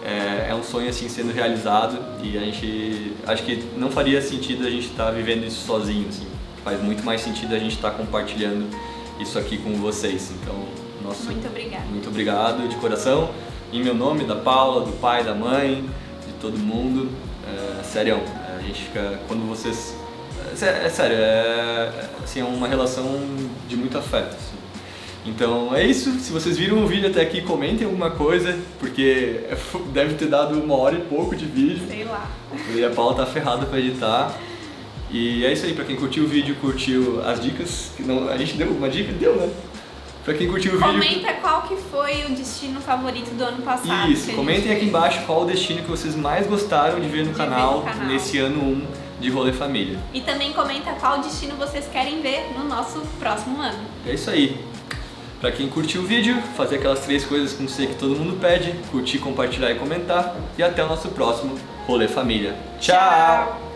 É um sonho assim sendo realizado e a gente acho que não faria sentido a gente estar vivendo isso sozinho, assim. Faz muito mais sentido a gente estar compartilhando isso aqui com vocês. Então, muito obrigado de coração, em meu nome, da Paula, do pai, da mãe, de todo mundo. Sério, a gente fica, quando vocês, sério, assim, é uma relação de muito afeto, assim. Então é isso, se vocês viram o vídeo até aqui, comentem alguma coisa, porque deve ter dado 1 hora e pouco de vídeo. Sei lá. E a Paula tá ferrada pra editar. E é isso aí, pra quem curtiu o vídeo, curtiu as dicas, que não, a gente deu uma dica? Deu, né? Pra quem curtiu o vídeo... Comenta qual que foi o destino favorito do ano passado. Isso, comentem aqui embaixo qual o destino que vocês mais gostaram de ver no canal nesse ano 1 de Rolê Família. E também comenta qual destino vocês querem ver no nosso próximo ano. É isso aí. Pra quem curtiu o vídeo, fazer aquelas 3 coisas com você que todo mundo pede, curtir, compartilhar e comentar. E até o nosso próximo Rolê Família. Tchau!